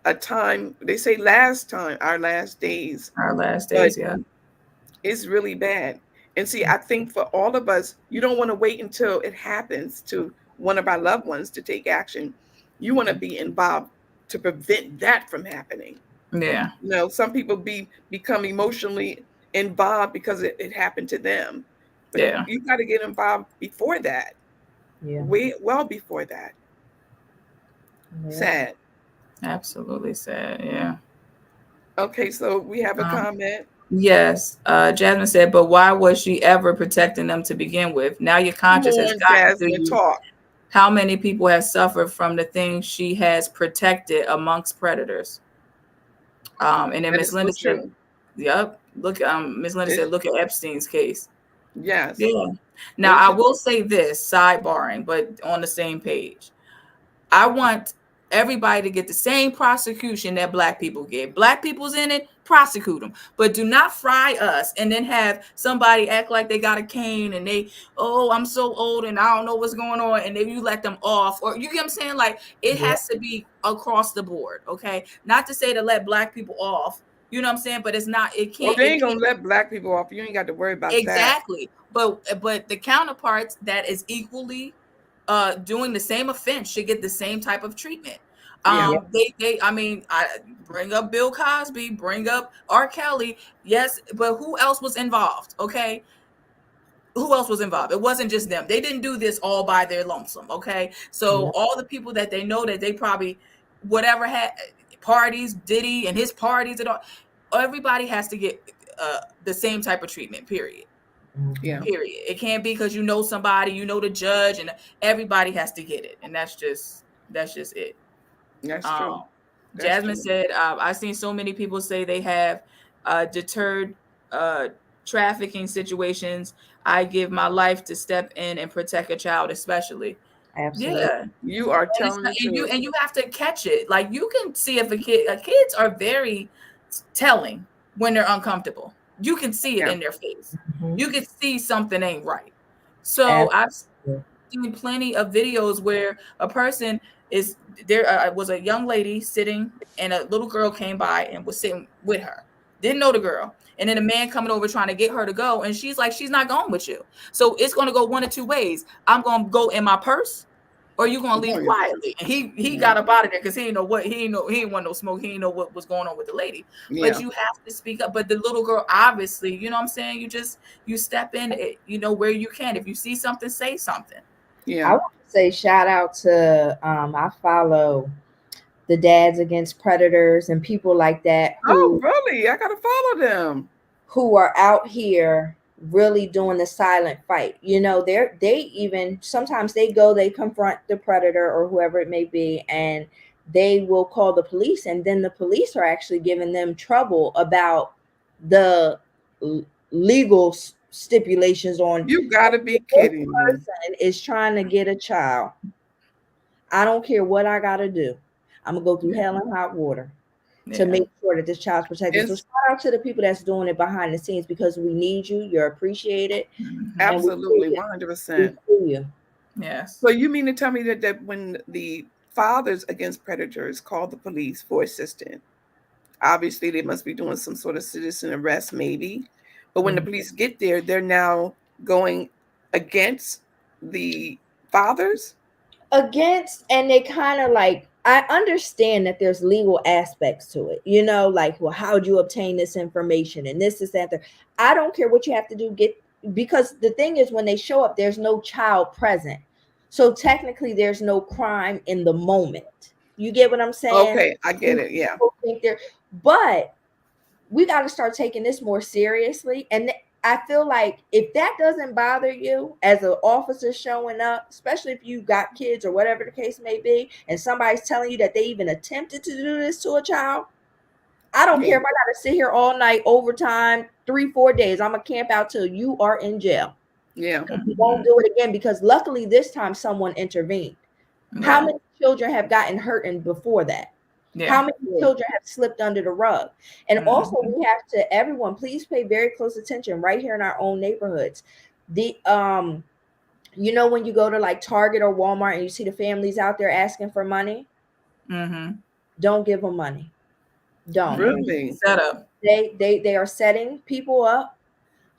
a time, they say our last days. Our last but days, yeah. It's really bad. And see, I think for all of us, you don't want to wait until it happens to one of our loved ones to take action. You want to be involved to prevent that from happening. Yeah. Some people become emotionally involved because it happened to them. But Yeah. you got to get involved before that. Yeah. Well before that. Yeah. Sad. Absolutely sad. Yeah. Okay, so we have a comment. Yes. Jasmine said, but why was she ever protecting them to begin with? Now your conscience has gotten to you. Talk. How many people have suffered from the things she has protected amongst predators? And then Miss Linda said, yep. Look, Miss Linda said, look at Epstein's case. Yes. Yeah. Now I will say this, sidebarring, but on the same page. I want everybody to get the same prosecution that Black people get. Black people's in it, prosecute them, but do not fry us and then have somebody act like they got a cane and I'm so old and I don't know what's going on, and then you let them off, or you get what I'm saying? Like it has to be across the board, okay? Not to say to let Black people off, you know what I'm saying? But it's not. It can't. Well, they ain't gonna let Black people off. You ain't got to worry about that. Exactly. But the counterparts that is equally doing the same offense should get the same type of treatment. I bring up Bill Cosby, bring up R. Kelly, yes, but who else was involved? Okay, who else was involved? It wasn't just them. They didn't do this all by their lonesome. Okay, so all the people that they know that they probably whatever had parties, Diddy and his parties and all, everybody has to get the same type of treatment. Period. Yeah. Period. It can't be because you know somebody, you know the judge, and everybody has to get it, and that's just it. That's true. Jasmine said, I've seen so many people say they have deterred trafficking situations. I give my life to step in and protect a child, especially. Absolutely. Yeah, you are telling the truth. And you have to catch it. Like you can see if kids are very telling when they're uncomfortable. You can see it in their face. You can see something ain't right. So I've seen plenty of videos where a person is there. Was a young lady sitting, and a little girl came by and was sitting with her. Didn't know the girl, and then a man coming over trying to get her to go, and she's like, she's not going with you. So it's going to go one of two ways. I'm going to go in my purse, or you gonna leave quietly. And he got up out of there because he didn't want no smoke. He didn't know what was going on with the lady. But you have to speak up. But the little girl, obviously, you know what I'm saying? You step in, where you can. If you see something, say something. Yeah. I want to say shout out to I follow the Dads Against Predators and people like that. Oh, really? I gotta follow them. Who are out here really doing the silent fight. They even sometimes they confront the predator or whoever it may be, and they will call the police, and then the police are actually giving them trouble about the legal stipulations on You gotta be this kidding me. person is trying to get a child. I don't care what I gotta do. I'm gonna go through hell and hot water to Yeah. make sure that this child's protected. So It's shout out to the people that's doing it behind the scenes, because we need you. You're appreciated, Mhm. and we absolutely see you. We 100%. see you. Yes. So you mean to tell me that when the fathers against predators call the police for assistance, obviously they must be doing some sort of citizen arrest maybe, but when the police get there, they're now going against the fathers? Against, and they kind of like, I understand that there's legal aspects to it, like, well, how would you obtain this information and this is that. I don't care what you have to do, because the thing is, when they show up, there's no child present, so technically there's no crime in the moment. You get what I'm saying? Okay, I get it. Yeah. People think but we got to start taking this more seriously. And I feel like if that doesn't bother you as an officer showing up, especially if you got kids or whatever the case may be, and somebody's telling you that they even attempted to do this to a child, I don't care if I got to sit here all night, overtime, 3-4 days. I'm going to camp out till you are in jail. Yeah. You won't do it again, because luckily this time someone intervened. How many children have gotten hurt before that? Yeah. How many children have slipped under the rug? And also, we have to, everyone, please pay very close attention right here in our own neighborhoods. The when you go to like Target or Walmart and you see the families out there asking for money, don't give them money. Don't. Really? Set up. They are setting people up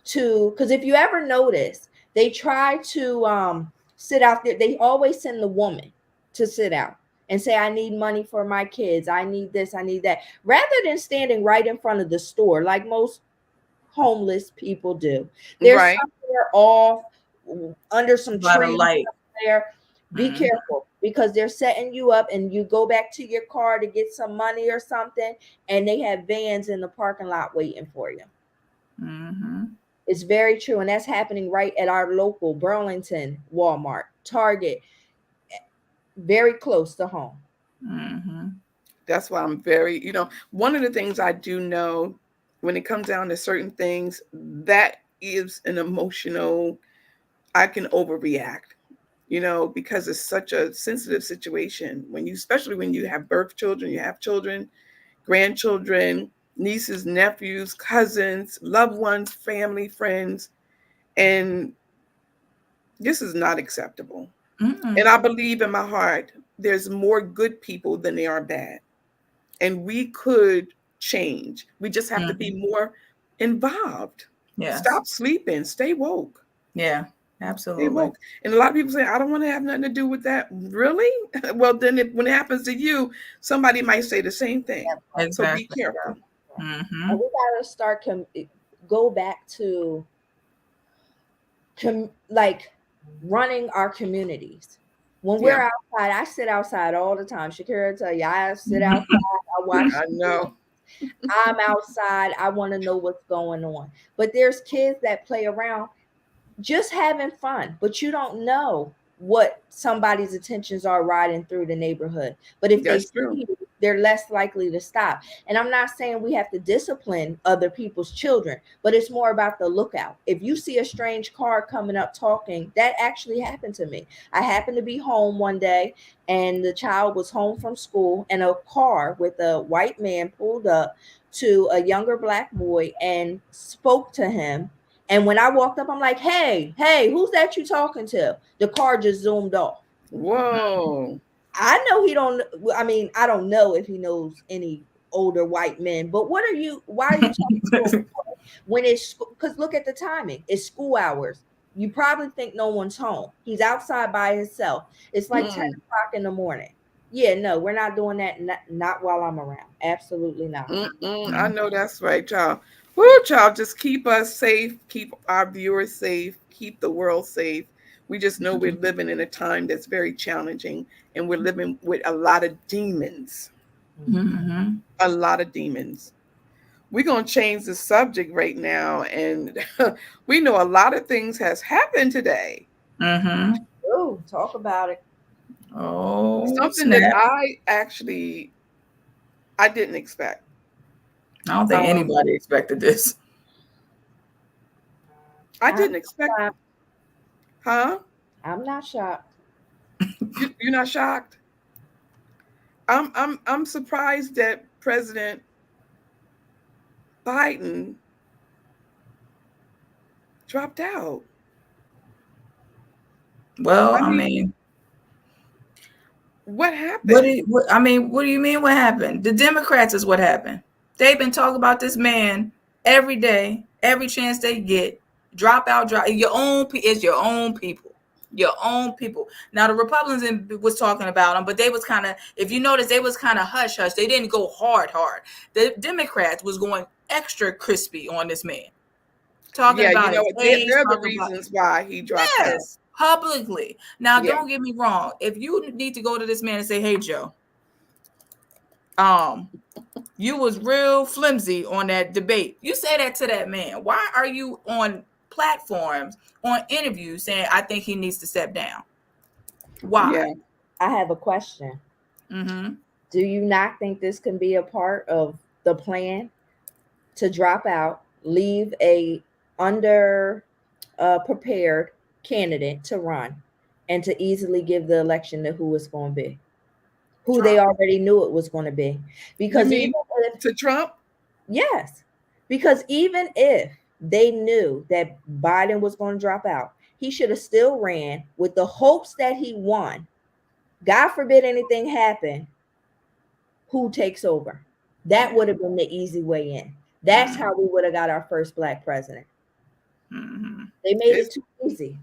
to, because if you ever notice, they try to sit out there. They always send the woman to sit out and say, I need money for my kids. I need this, I need that. Rather than standing right in front of the store, like most homeless people do. They're somewhere off under some trees light there. Be careful, because they're setting you up and you go back to your car to get some money or something, and they have vans in the parking lot waiting for you. It's very true. And that's happening right at our local Burlington Walmart, Target, very close to home. That's why I'm very, one of the things I do know when it comes down to certain things, that is an emotional, I can overreact, because it's such a sensitive situation especially when you have birth children, you have children, grandchildren, nieces, nephews, cousins, loved ones, family, friends. And this is not acceptable. And I believe in my heart, there's more good people than there are bad. And we could change. We just have to be more involved. Yes. Stop sleeping. Stay woke. Yeah, absolutely. Stay woke. And a lot of people say, I don't want to have nothing to do with that. Really? Well, then when it happens to you, somebody might say the same thing. Exactly. So be careful. And we got to start, go back to like running our communities. When we're outside, I sit outside all the time. Shakira tell you, I sit outside, I watch. I know. I'm outside. I want to know what's going on. But there's kids that play around just having fun, but you don't know what somebody's intentions are riding through the neighborhood. But if they see you, they're less likely to stop. And I'm not saying we have to discipline other people's children, but it's more about the lookout. If you see a strange car coming up talking, that actually happened to me. I happened to be home one day and the child was home from school, and a car with a white man pulled up to a younger black boy and spoke to him. And when I walked up, I'm like, hey, who's that you talking to? The car just zoomed off. Whoa. I know I don't know if he knows any older white men, but why are you talking to him when it's, because look at the timing. It's school hours. You probably think no one's home. He's outside by himself. It's like 10 o'clock in the morning. Yeah, no, we're not doing that. Not while I'm around. Absolutely not. I know that's right, child. Woo, child, just keep us safe, keep our viewers safe, keep the world safe. We just know we're living in a time that's very challenging, and we're living with a lot of demons. A lot of demons. We're going to change the subject right now, and we know a lot of things has happened today. Oh, talk about it. Something that I didn't expect. I don't think anybody expected this. I didn't expect. Huh? I'm not shocked. You're not shocked? I'm surprised that President Biden dropped out. Well, I I mean, mean, what happened? what do you mean? What happened? The Democrats is what happened. They've been talking about this man every day, every chance they get. Drop out, drop. Your own. It's your own people. Your own people. Now the Republicans was talking about him, but they was kind of. If you notice, they was kind of hush hush. They didn't go hard. The Democrats was going extra crispy on this man, talking Yeah, about his age. they're the Talking about reasons why he dropped out. yes, publicly. Now, Yeah. don't get me wrong. If you need to go to this man and say, "Hey, Joe, you was real flimsy on that debate," you say that to that man. Why are you on platforms, on interviews, saying, "I think he needs to step down"? Why? Yeah. I have a question. Mm-hmm. Do you not think this can be a part of the plan to drop out, leave a under prepared candidate to run, and to easily give the election to who it's going to be, who they already knew it was going to be? Because even if, to Trump? Yes, because even if they knew that Biden was going to drop out, he should have still ran with the hopes that he won. God forbid anything happened. Who takes over? That would have been the easy way in. That's how we would have got our first Black president. Mm-hmm. They made it too easy.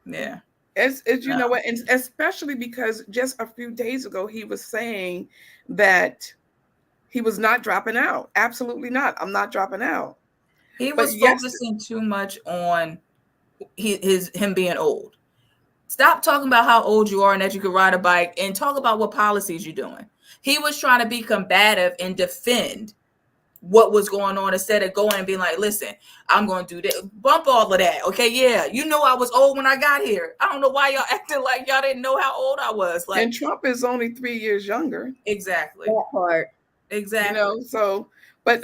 Yeah. It's you know what, and especially because just a few days ago he was saying that he was not dropping out. Absolutely not. I'm not dropping out. He was focusing too much on him being old. Stop talking about how old you are and that you can ride a bike, and talk about what policies you're doing. He was trying to be combative and defend what was going on instead of going and being like, listen, I'm going to do that. Bump all of that. Okay, yeah. You know I was old when I got here. I don't know why y'all acting like y'all didn't know how old I was. Like, and Trump is only 3 years younger. Exactly. That part. Exactly. You know, so, but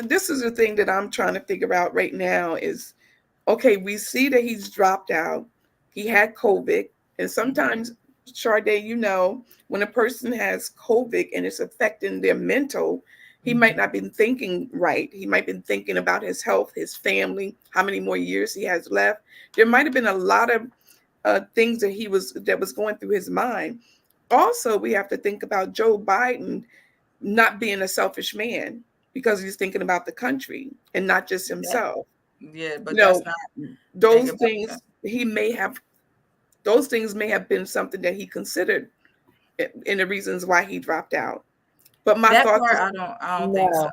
this is the thing that I'm trying to figure out right now is, okay, we see that he's dropped out. He had COVID. And sometimes, Sade, you know, when a person has COVID and it's affecting their mental, he might not be thinking right. He might be thinking about his health, his family, how many more years he has left. There might have been a lot of things that was going through his mind. Also, we have to think about Joe Biden not being a selfish man because he's thinking about the country and not just himself. Yeah, but that's not those things. Those things may have been something that he considered in the reasons why he dropped out. But my thoughts, I don't think so.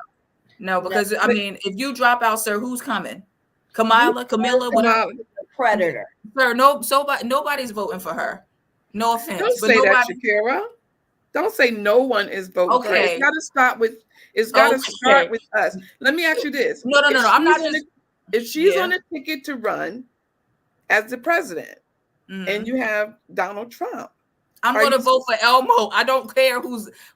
No, because I mean, if you drop out, sir, who's coming? Camilla, whatever. Predator. Sir, nobody's voting for her. No offense. Don't say that, Shakira. Don't say no one is voting for her. It's got to start with us. Let me ask you this. No. I'm not just. If she's on a ticket to run as the president, and you have Donald Trump, I'm going to vote for Elmo. I don't care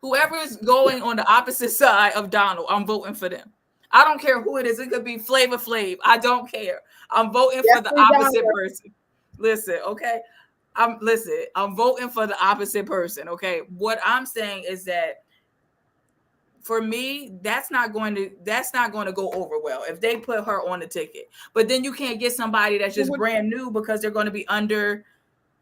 whoever is going on the opposite side of Donald. I'm voting for them. I don't care who it is. It could be Flavor Flav. I don't care. I'm voting for the opposite person. Listen, okay. I'm voting for the opposite person. Okay. What I'm saying is that for me, that's not going to go over well if they put her on the ticket. But then you can't get somebody that's just brand new because they're going to be under,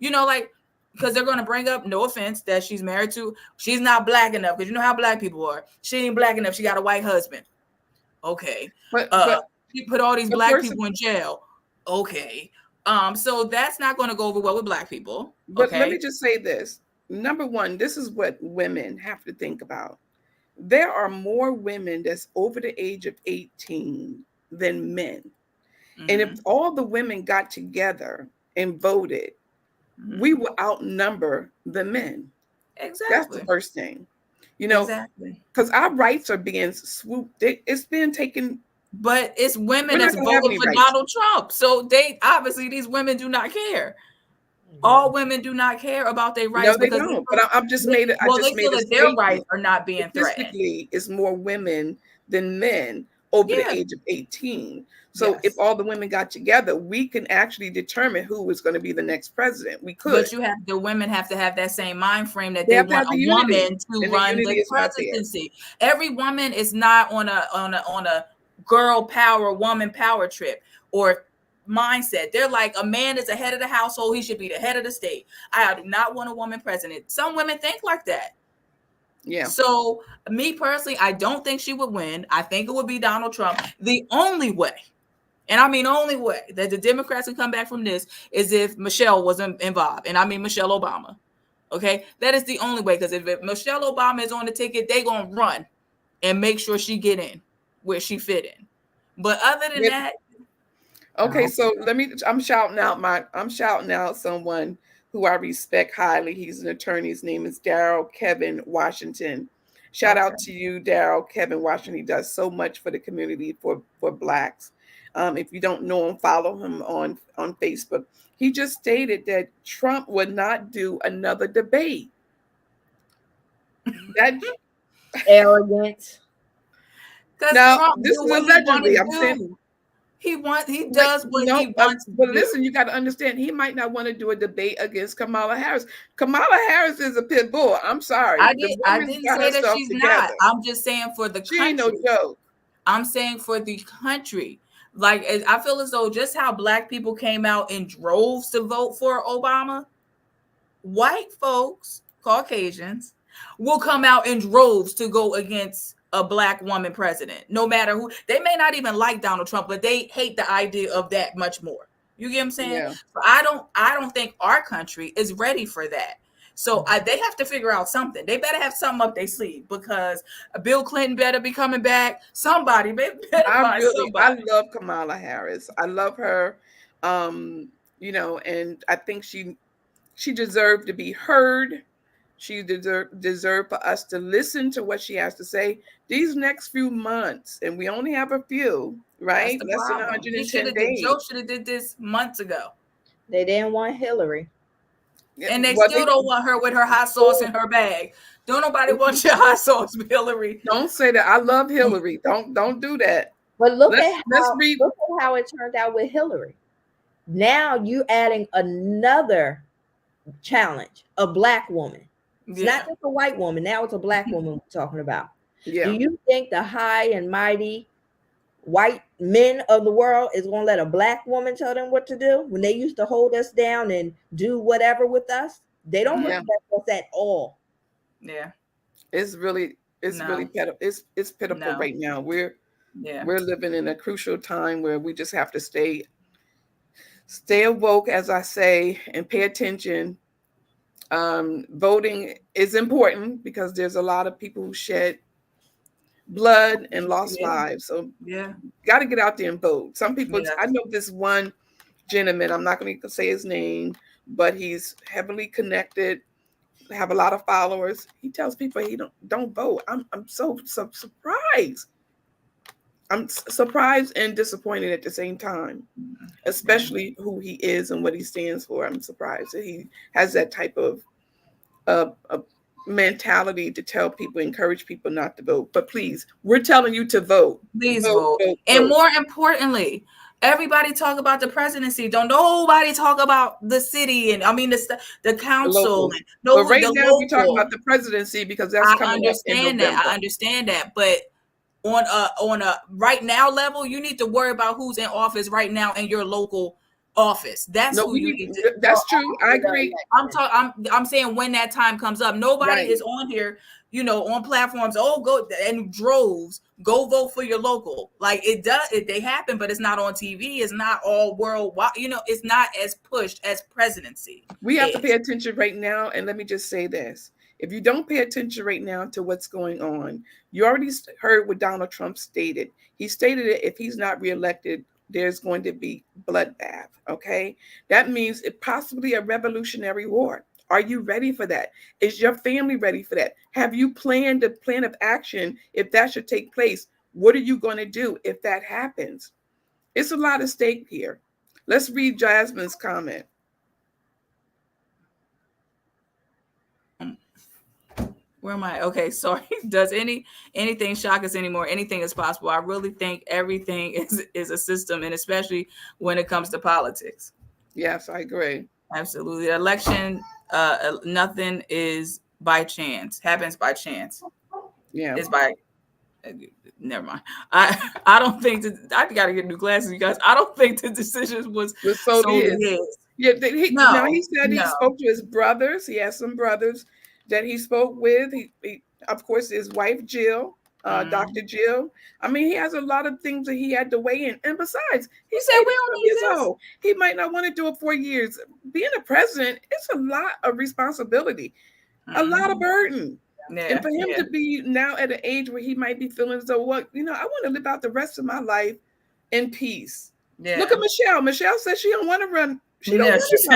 because they're going to bring up, no offense, that she's married to, she's not Black enough, because you know how Black people are. She ain't Black enough. She got a white husband. Okay. But she put all these Black people in jail. Okay. So that's not going to go over well with Black people. But let me just say this. Number one, this is what women have to think about. There are more women that's over the age of 18 than men. And if all the women got together and voted, we will outnumber the men. Exactly. That's the first thing. Because our rights are being swooped. It's being taken. But it's women that's voting for Donald Trump. So these women do not care. All women do not care about their rights. No, they don't. But I just made it. They feel that their rights are not being threatened. It's more women than men over Yeah. the age of 18. So Yes. if all the women got together, we can actually determine who is going to be the next president. We could. But the women have to have that same mind frame that they have to want have a the unity, woman to and the run unity the is not there. presidency. Every woman is not on a girl power, woman power trip or mindset. They're like, a man is the head of the household, he should be the head of the state. I do not want a woman president. Some women think like that. Yeah. So me personally, I don't think she would win. I think it would be Donald Trump. The only way, and I mean only way, that the Democrats can come back from this is if Michelle wasn't involved. And I mean Michelle Obama. Okay? That is the only way. Because if Michelle Obama is on the ticket, they're going to run and make sure she get in where she fit in. But other than that. Okay, so I'm shouting out someone who I respect highly. He's an attorney. His name is Daryl Kevin Washington. Shout out to you, Daryl Kevin Washington. He does so much for the community, for Blacks. If you don't know him, follow him on Facebook. He just stated that Trump would not do another debate. That arrogant. Because Trump this do is what allegedly. he I'm saying he does what he wants to but do. listen, you got to understand, he might not want to do a debate against Kamala Harris. Kamala Harris is a pit bull. I'm sorry. I didn't say that she's not. I'm just saying for the country. She ain't no joke. I'm saying for the country. Like, I feel as though just how Black people came out in droves to vote for Obama, white folks, Caucasians, will come out in droves to go against a Black woman president, no matter who. They may not even like Donald Trump, but they hate the idea of that much more. You get what I'm saying? Yeah. So I don't think our country is ready for that. So they have to figure out something. They better have something up their sleeve, because Bill Clinton better be coming back. Somebody better find somebody. I love Kamala Harris. I love her. You know, and I think she deserved to be heard. She deserved for us to listen to what she has to say these next few months, and we only have a few, right? Less than 110 days. Joe should have did this months ago. They didn't want Hillary. And they still don't want her with her hot sauce in her bag. Don't nobody want your hot sauce, Hillary. Don't say that. I love Hillary. Don't do that. But look at how it turned out with Hillary. Now you adding another challenge, a Black woman. It's not just a white woman. Now it's a Black woman we're talking about. Yeah. Do you think the high and mighty white men of the world is going to let a Black woman tell them what to do when they used to hold us down and do whatever with us? They don't respect us at all. Yeah. It's really pitiful. It's pitiful right now. We're living in a crucial time where we just have to stay awoke, as I say, and pay attention. Voting is important because there's a lot of people who shed blood and lost lives. So got to get out there and vote. Some people, I know this one gentleman, I'm not going to say his name, but he's heavily connected, have a lot of followers. He tells people he don't vote. I'm so surprised. I'm surprised and disappointed at the same time, especially who he is and what he stands for. I'm surprised that he has that type of mentality to tell people, encourage people not to vote. But please, we're telling you to vote. Please vote. And more importantly, everybody talk about the presidency. Don't nobody talk about the city and the council. But right now we talk about the presidency because that's coming up in November. I understand that, but on a right now level, you need to worry about who's in office right now in your local office. That's who you need to. That's true. I agree. I'm saying when that time comes up, nobody is on here, on platforms. Oh, go and droves. Go vote for your local. Like they happen, but it's not on TV. It's not all worldwide. It's not as pushed as presidency. We have to pay attention right now. And let me just say this. If you don't pay attention right now to what's going on, you already heard what Donald Trump stated. He stated that if he's not reelected, there's going to be bloodbath. Okay. That means it possibly a revolutionary war. Are you ready for that? Is your family ready for that? Have you planned a plan of action if that should take place? What are you going to do if that happens? It's a lot at stake here. Let's read Jasmine's comment. Where am I? Okay, sorry. Does anything shock us anymore? Anything is possible. I really think everything is a system, and especially when it comes to politics. Yes, I agree. Absolutely. Election, nothing is by chance. Happens by chance. Yeah. It's by never mind. I don't think I gotta get new glasses, you guys. I don't think the decision was So sold it is. his. Yeah, No, now he said he no. spoke to his brothers. He has some brothers that he spoke with. He of course, his wife Jill, Dr. Jill. I mean, he has a lot of things that he had to weigh in. And besides, He he's said we 85 don't need years this. old. He might not want to do it for years. Being a president, it's a lot of responsibility, a lot of burden. Yeah, And for him yeah. to be now at an age where he might be feeling as though, what, I want to live out the rest of my life in peace. Yeah. Look at Michelle. Michelle says she don't want to run. She don't Yeah, want to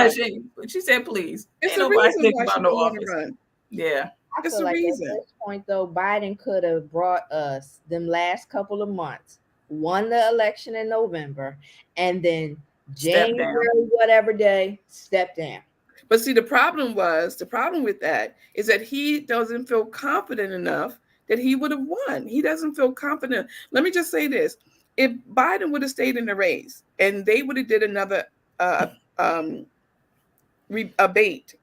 run. she said please. It's Ain't a nobody reason think why she about no don't want to office. run. Yeah. I It's feel a like reason. at this point, though, Biden could have brought us them last couple of months, won the election in November, and then January, whatever day, step down. But see, the problem with that is that he doesn't feel confident enough that he would have won. He doesn't feel confident. Let me just say this. If Biden would have stayed in the race and they would have did another rebate,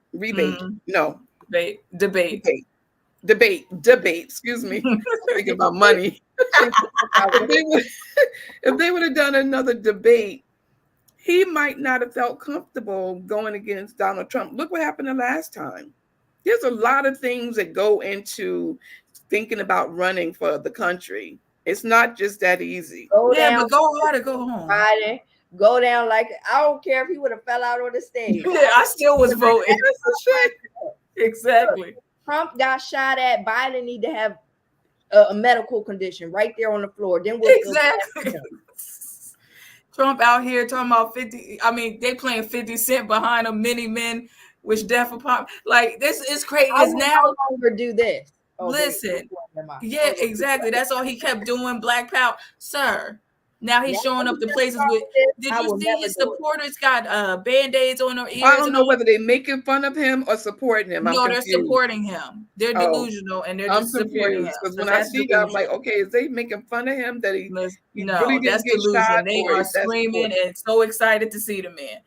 no, Debate. excuse me. Thinking about money. If they would have done another debate, he might not have felt comfortable going against Donald Trump. Look what happened the last time. There's a lot of things that go into thinking about running for the country. It's not just that easy. Go Yeah, down, but go hard or go home. Biden, go down like I don't care if he would have fell out on the stage. Yeah, I still was voting. Exactly. Trump got shot at. Biden need to have a medical condition right there on the floor. Then we'll Exactly. Trump out here talking about 50. I mean, they playing 50 Cent behind him, many men wish death upon. Like, this is crazy. I It's will now. no longer do this. Listen. Yeah, exactly. That's all he kept doing. Black Power. Sir. Now he's showing up to places with. Did you see his supporters got band-aids on their ears? I don't know whether they're making fun of him or supporting him. No, they're supporting him. They're delusional and they're just supporting him. Because when I see that, I'm like, okay, is they making fun of him that he no, really didn't get shot? They are screaming and so excited to see the man.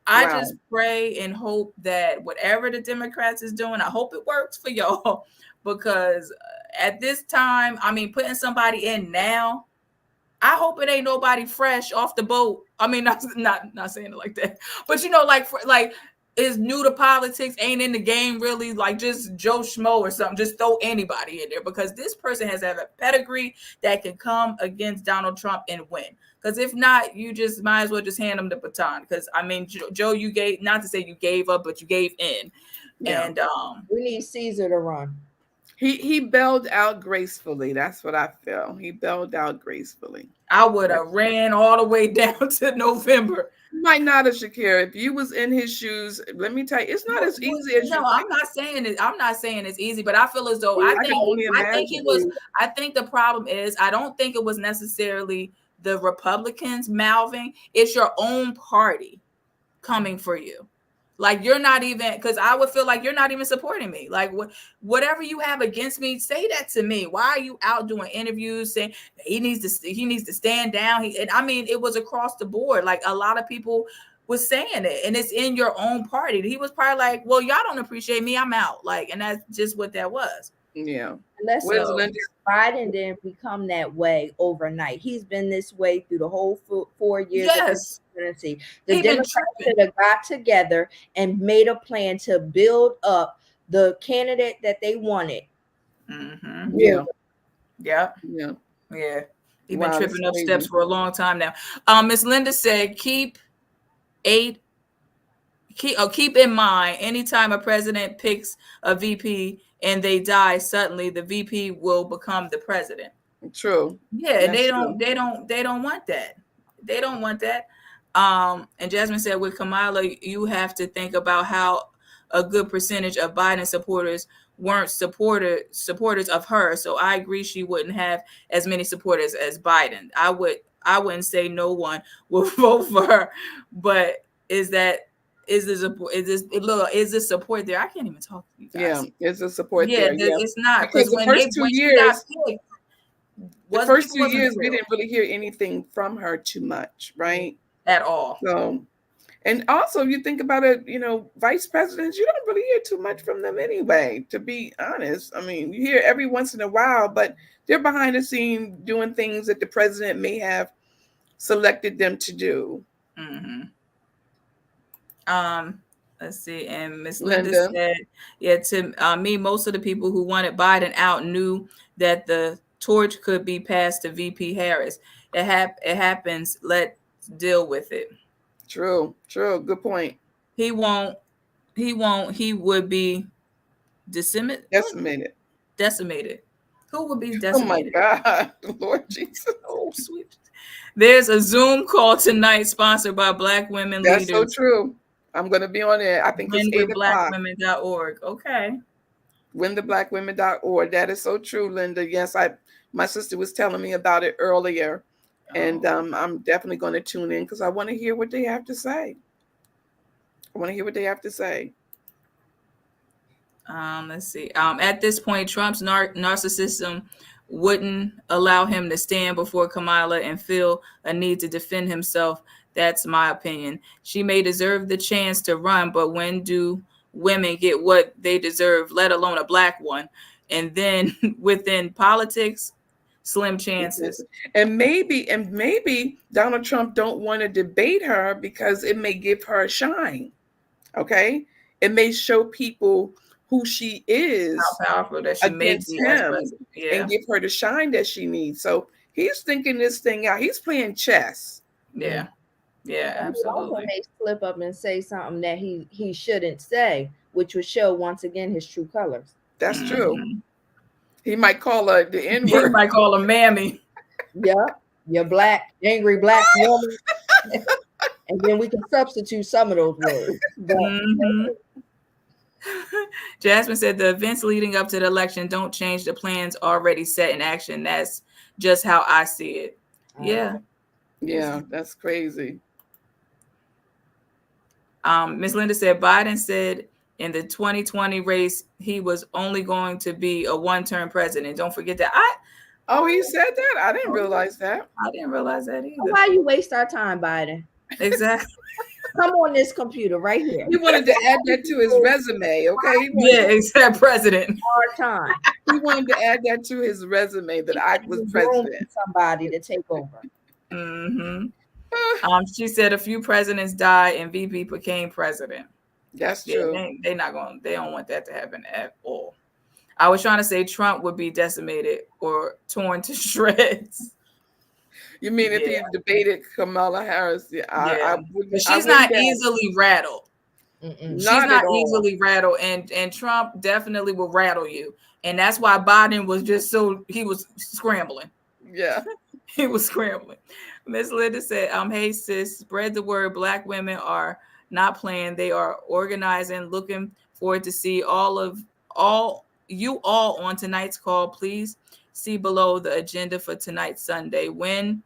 I just pray and hope that whatever the Democrats is doing, I hope it works for y'all, because at this time, I mean, putting somebody in now, I hope it ain't nobody fresh off the boat. I mean, not saying it like that, but like is new to politics, ain't in the game really, like just Joe Schmo or something. Just throw anybody in there, because this person has to have a pedigree that can come against Donald Trump and win. Because if not, you just might as well just hand him the baton. Because I mean, Joe, you gave, not to say you gave up, but you gave in. Yeah. And we need Caesar to run. He bailed out gracefully. That's what I feel. He bailed out gracefully. I would have ran all the way down to November. You might not have, Shakira. If you was in his shoes, let me tell you, it's not as easy as you think. I'm not saying it's easy, but I feel as though I think the problem is, I don't think it was necessarily the Republicans mouthing. It's your own party coming for you. Like, you're not even, because I would feel like you're not even supporting me. Like, whatever you have against me, say that to me. Why are you out doing interviews saying he needs to stand down? I mean, it was across the board. Like, a lot of people was saying it, and it's in your own party. He was probably like, well, y'all don't appreciate me, I'm out. Like, and that's just what that was. Yeah. Biden didn't become that way overnight. He's been this way through the whole 4 years of his presidency. The Democrats should have got together and made a plan to build up the candidate that they wanted. Mm-hmm. Yeah. He's been tripping up steps for a long time now. Miss Linda said, keep in mind, anytime a president picks a VP and they die suddenly, the VP will become the president. True. Yeah, and they don't want that. They don't want that. And Jasmine said, with Kamala, you have to think about how a good percentage of Biden supporters weren't supporters of her. So I agree she wouldn't have as many supporters as Biden. I wouldn't say no one will vote for her, but is that is this support there? I can't even talk to you Yeah, guys. it's a support Yeah, there. Yeah, it's not, because because the when first two she got years, picked, the first people 2 wasn't years, we thrilled didn't really hear anything from her too much, right? at all. So, and also you think about it, vice presidents, you don't really hear too much from them anyway, to be honest. I mean, you hear every once in a while, but they're behind the scene doing things that the president may have selected them to do. Mm-hmm. Let's see. And Miss Linda Linda, said, yeah, to me, most of the people who wanted Biden out knew that the torch could be passed to VP Harris. It happens. Let's deal with it. true, good point. He won't. He would be decimated. Decimated. Who would be Oh my decimated? God, Lord Jesus. Oh, sweet. There's a Zoom call tonight sponsored by Black Women That's so Leaders. true. I'm going to be on it. I think it's 8:00. WinWithBlackWomen.org. Okay. WinTheBlackWomen.org. That is so true, Linda. Yes, my sister was telling me about it earlier, and I'm definitely going to tune in because I want to hear what they have to say. Let's see. At this point, Trump's narcissism wouldn't allow him to stand before Kamala and feel a need to defend himself. That's my opinion. She may deserve the chance to run, but when do women get what they deserve, let alone a Black one? And then within politics, slim chances. And maybe Donald Trump don't want to debate her because it may give her a shine. Okay, it may show people who she is, how powerful that she may against be as him, president. Yeah. and give her the shine that she needs. So he's thinking this thing out. He's playing chess. Yeah, And he also absolutely. may slip up and say something that he shouldn't say, which would show once again his true colors. That's true. He might call her the N He word. might call her mammy. Yeah, you're black, angry black woman. And then we can substitute some of those words. Jasmine said the events leading up to the election don't change the plans already set in action. That's just how I see it. Yeah. Yeah, that's crazy. Ms. Linda said Biden said in the 2020 race he was only going to be a one-term president. Don't forget that. He said that? I didn't realize that. I didn't realize that either. Why you waste our time, Biden? Exactly. Come on this computer right here. He wanted to add that to his resume, okay? Except president. Our time. He wanted to add that to his resume that I was president. Somebody to take over. She said a few presidents died and VP became president. That's true. They don't want that to happen at all. I was trying to say Trump would be decimated or torn to shreds. You mean if he debated Kamala Harris? But she's not easily rattled. She's not easily rattled, and Trump definitely will rattle you. And that's why Biden was just he was scrambling. Yeah. He was scrambling. Miss Linda said, hey sis, spread the word. Black women are not playing. They are organizing. Looking forward to see all on tonight's call. Please see below the agenda for tonight's Sunday. Win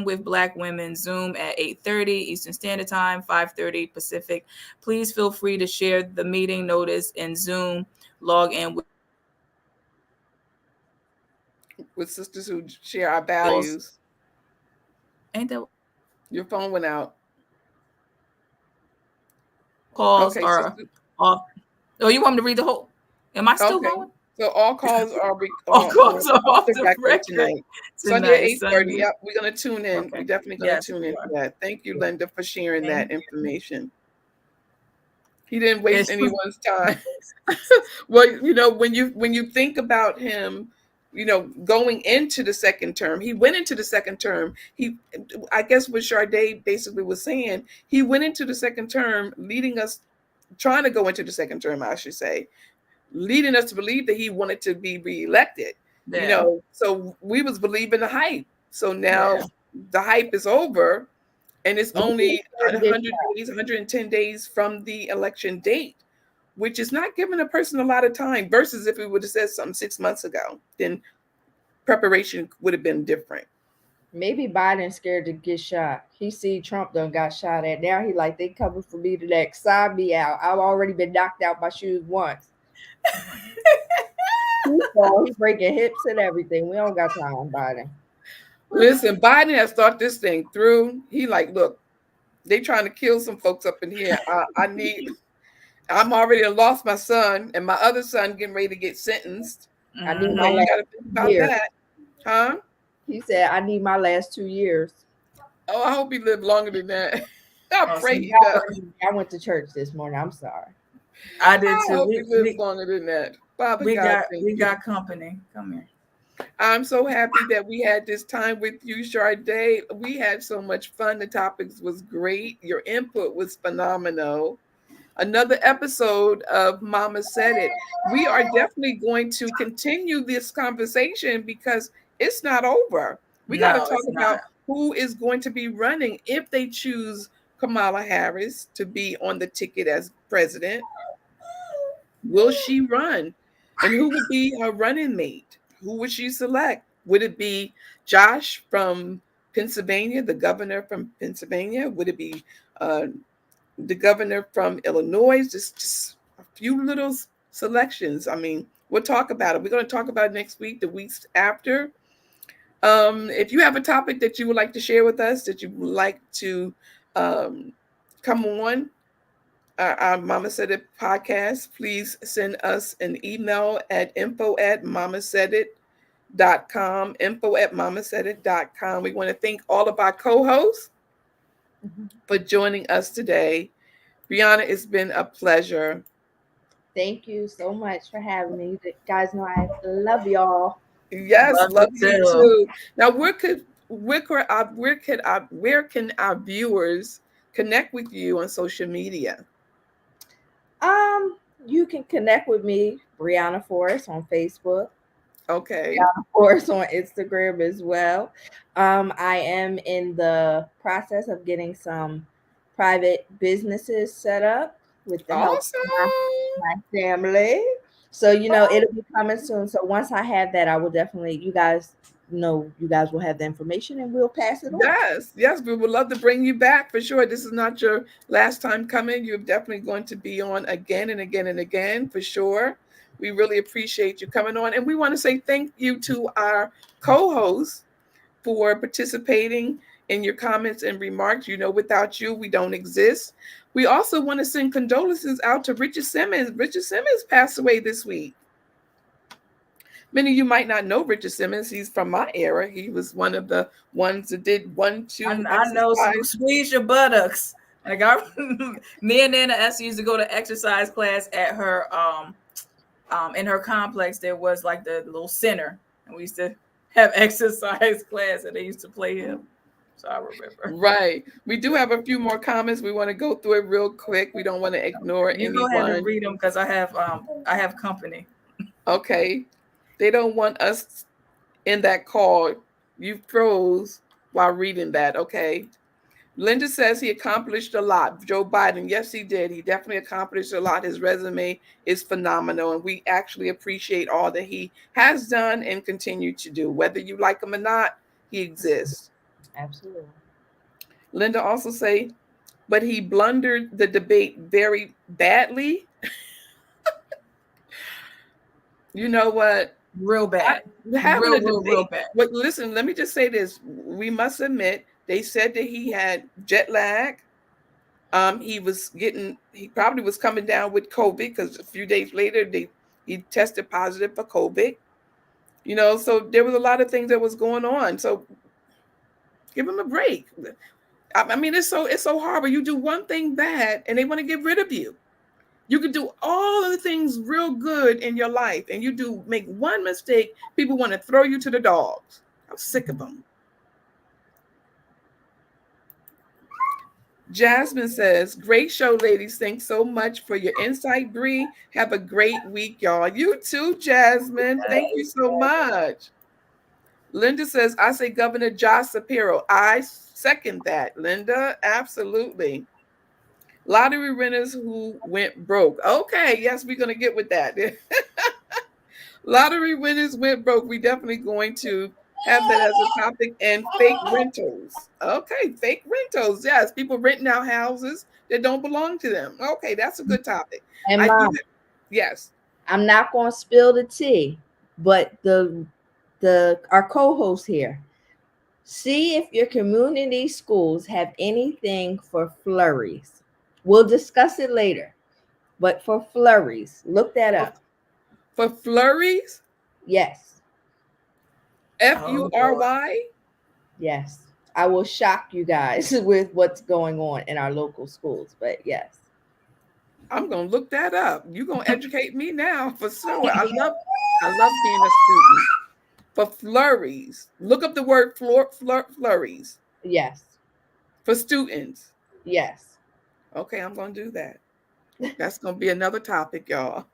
with Black Women, Zoom at 8:30 Eastern Standard Time, 5:30 Pacific. Please feel free to share the meeting notice and Zoom log in with sisters who share our values. Ain't that your phone went out? Calls are off. Oh, you want me to read the whole? Am I still going? So all calls are off the record tonight. Sunday 8:30. Yep, we're gonna tune in. We're definitely gonna tune in for that. Thank you, Linda, for sharing that information. He didn't waste anyone's time. Well, when you think about him, going into the second term, he went into the second term. I guess what Sade basically was saying, he went into the second term, trying to go into the second term, I should say, leading us to believe that he wanted to be reelected. So we was believing the hype. So now the hype is over, and it's only 110 days from the election date, which is not giving a person a lot of time, versus if we would have said something 6 months ago, then preparation would have been different. Maybe Biden's scared to get shot. He see Trump done got shot at. Now he like they coming for me to next. Sign me out. I've already been knocked out by shoes once. He breaking hips and everything. We don't got time, Biden. Listen, Biden has thought this thing through. He like, look, they trying to kill some folks up in here. I'm already lost my son, and my other son getting ready to get sentenced. I need You my know, you last got to think about 2 years. that, huh? He said, I need my last 2 years. Oh, I hope he lived longer than that. I Oh, pray so he does. I went to church this morning. I'm sorry. I did I too. hope he lives longer than that. Father God, thank you. got company. Come here. I'm so happy that we had this time with you, Sade. We had so much fun. The topics was great. Your input was phenomenal. Another episode of Mama Said It. We are definitely going to continue this conversation because it's not over. We got to No, talk it's about not. who is going to be running if they choose Kamala Harris to be on the ticket as president. Will she run? And who would be her running mate? Who would she select? Would it be Josh from Pennsylvania, the governor from Pennsylvania? Would it be uh, the governor from Illinois? Just a few little selections. I mean, we'll talk about it. We're going to talk about it next week, the weeks after. If you have a topic that you would like to share with us, that you would like to come on, our Mama Said It podcast, please send us an email at info@mamasaidit.com, info@mamasaidit.com. We want to thank all of our co-hosts for joining us today. Brianna, it's been a pleasure. Thank you so much for having me. You guys know I love y'all. Yes, love you you too. too. Now, where can our viewers connect with you on social media? You can connect with me, Brianna Forrest, on Facebook. Okay. Of course, on Instagram as well. I am in the process of getting some private businesses set up with the help Awesome. of my family. So, it'll be coming soon. So once I have that, I will definitely, you guys will have the information and we'll pass it on. Yes, we would love to bring you back for sure. This is not your last time coming. You're definitely going to be on again and again and again for sure. We really appreciate you coming on. And we want to say thank you to our co-hosts for participating in your comments and remarks. Without you, we don't exist. We also want to send condolences out to Richard Simmons. Richard Simmons passed away this week. Many of you might not know Richard Simmons. He's from my era. He was one of the ones that did 1-2 I know, exercise. squeeze your buttocks. Like me and Nana Essie used to go to exercise class at her in her complex. There was like the little center, and we used to have exercise class, and they used to play him. So I remember. Right. We do have a few more comments. We want to go through it real quick. We don't want to ignore anyone. Go ahead and read them because I have company. Okay. They don't want us in that call. You froze while reading that. Okay. Linda says he accomplished a lot. Joe Biden, yes, he did. He definitely accomplished a lot. His resume is phenomenal, and we actually appreciate all that he has done and continue to do. Whether you like him or not, he exists. Absolutely. Linda also say, but he blundered the debate very badly. You know what? Real bad. Real bad. But listen, let me just say this. We must admit, they said that he had jet lag. He probably was coming down with COVID because a few days later he tested positive for COVID. So there was a lot of things that was going on. So give him a break. I mean, it's so horrible. You do one thing bad and they want to get rid of you. You can do all of the things real good in your life, and you make one mistake, people want to throw you to the dogs. I'm sick of them. Jasmine says, great show, ladies. Thanks so much for your insight, Bree. Have a great week, y'all. You too, Jasmine. Thank you so much. Linda says, I say Governor Josh Shapiro. I second that, Linda. Absolutely. Lottery winners who went broke. Okay, yes, we're going to get with that. Lottery winners went broke. We definitely going to have that as a topic. And fake rentals. Okay, fake rentals. Yes, people renting out houses that don't belong to them. Okay, that's a good topic. And I do. Mom, Yes. I'm not going to spill the tea, but our co-host here, see if your community schools have anything for flurries. We'll discuss it later, but for flurries, look that up. For flurries, Yes, Fury. yes. I will shock you guys with what's going on in our local schools, but yes. I'm gonna look that up. You're gonna educate me now for sure. I love being a student. For flurries, look up the word flurries Yes. for students. Yes. Okay, I'm gonna do that. That's gonna be another topic, y'all.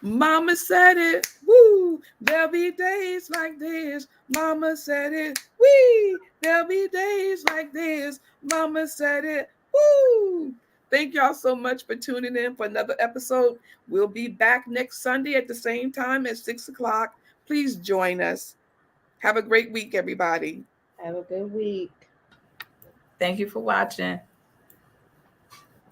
Mama said it. Woo! There'll be days like this. Mama said it. Wee! There'll be days like this. Mama said it. Woo! Thank y'all so much for tuning in for another episode. We'll be back next Sunday at the same time at 6 o'clock. Please join us. Have a great week, everybody. Have a good week. Thank you for watching.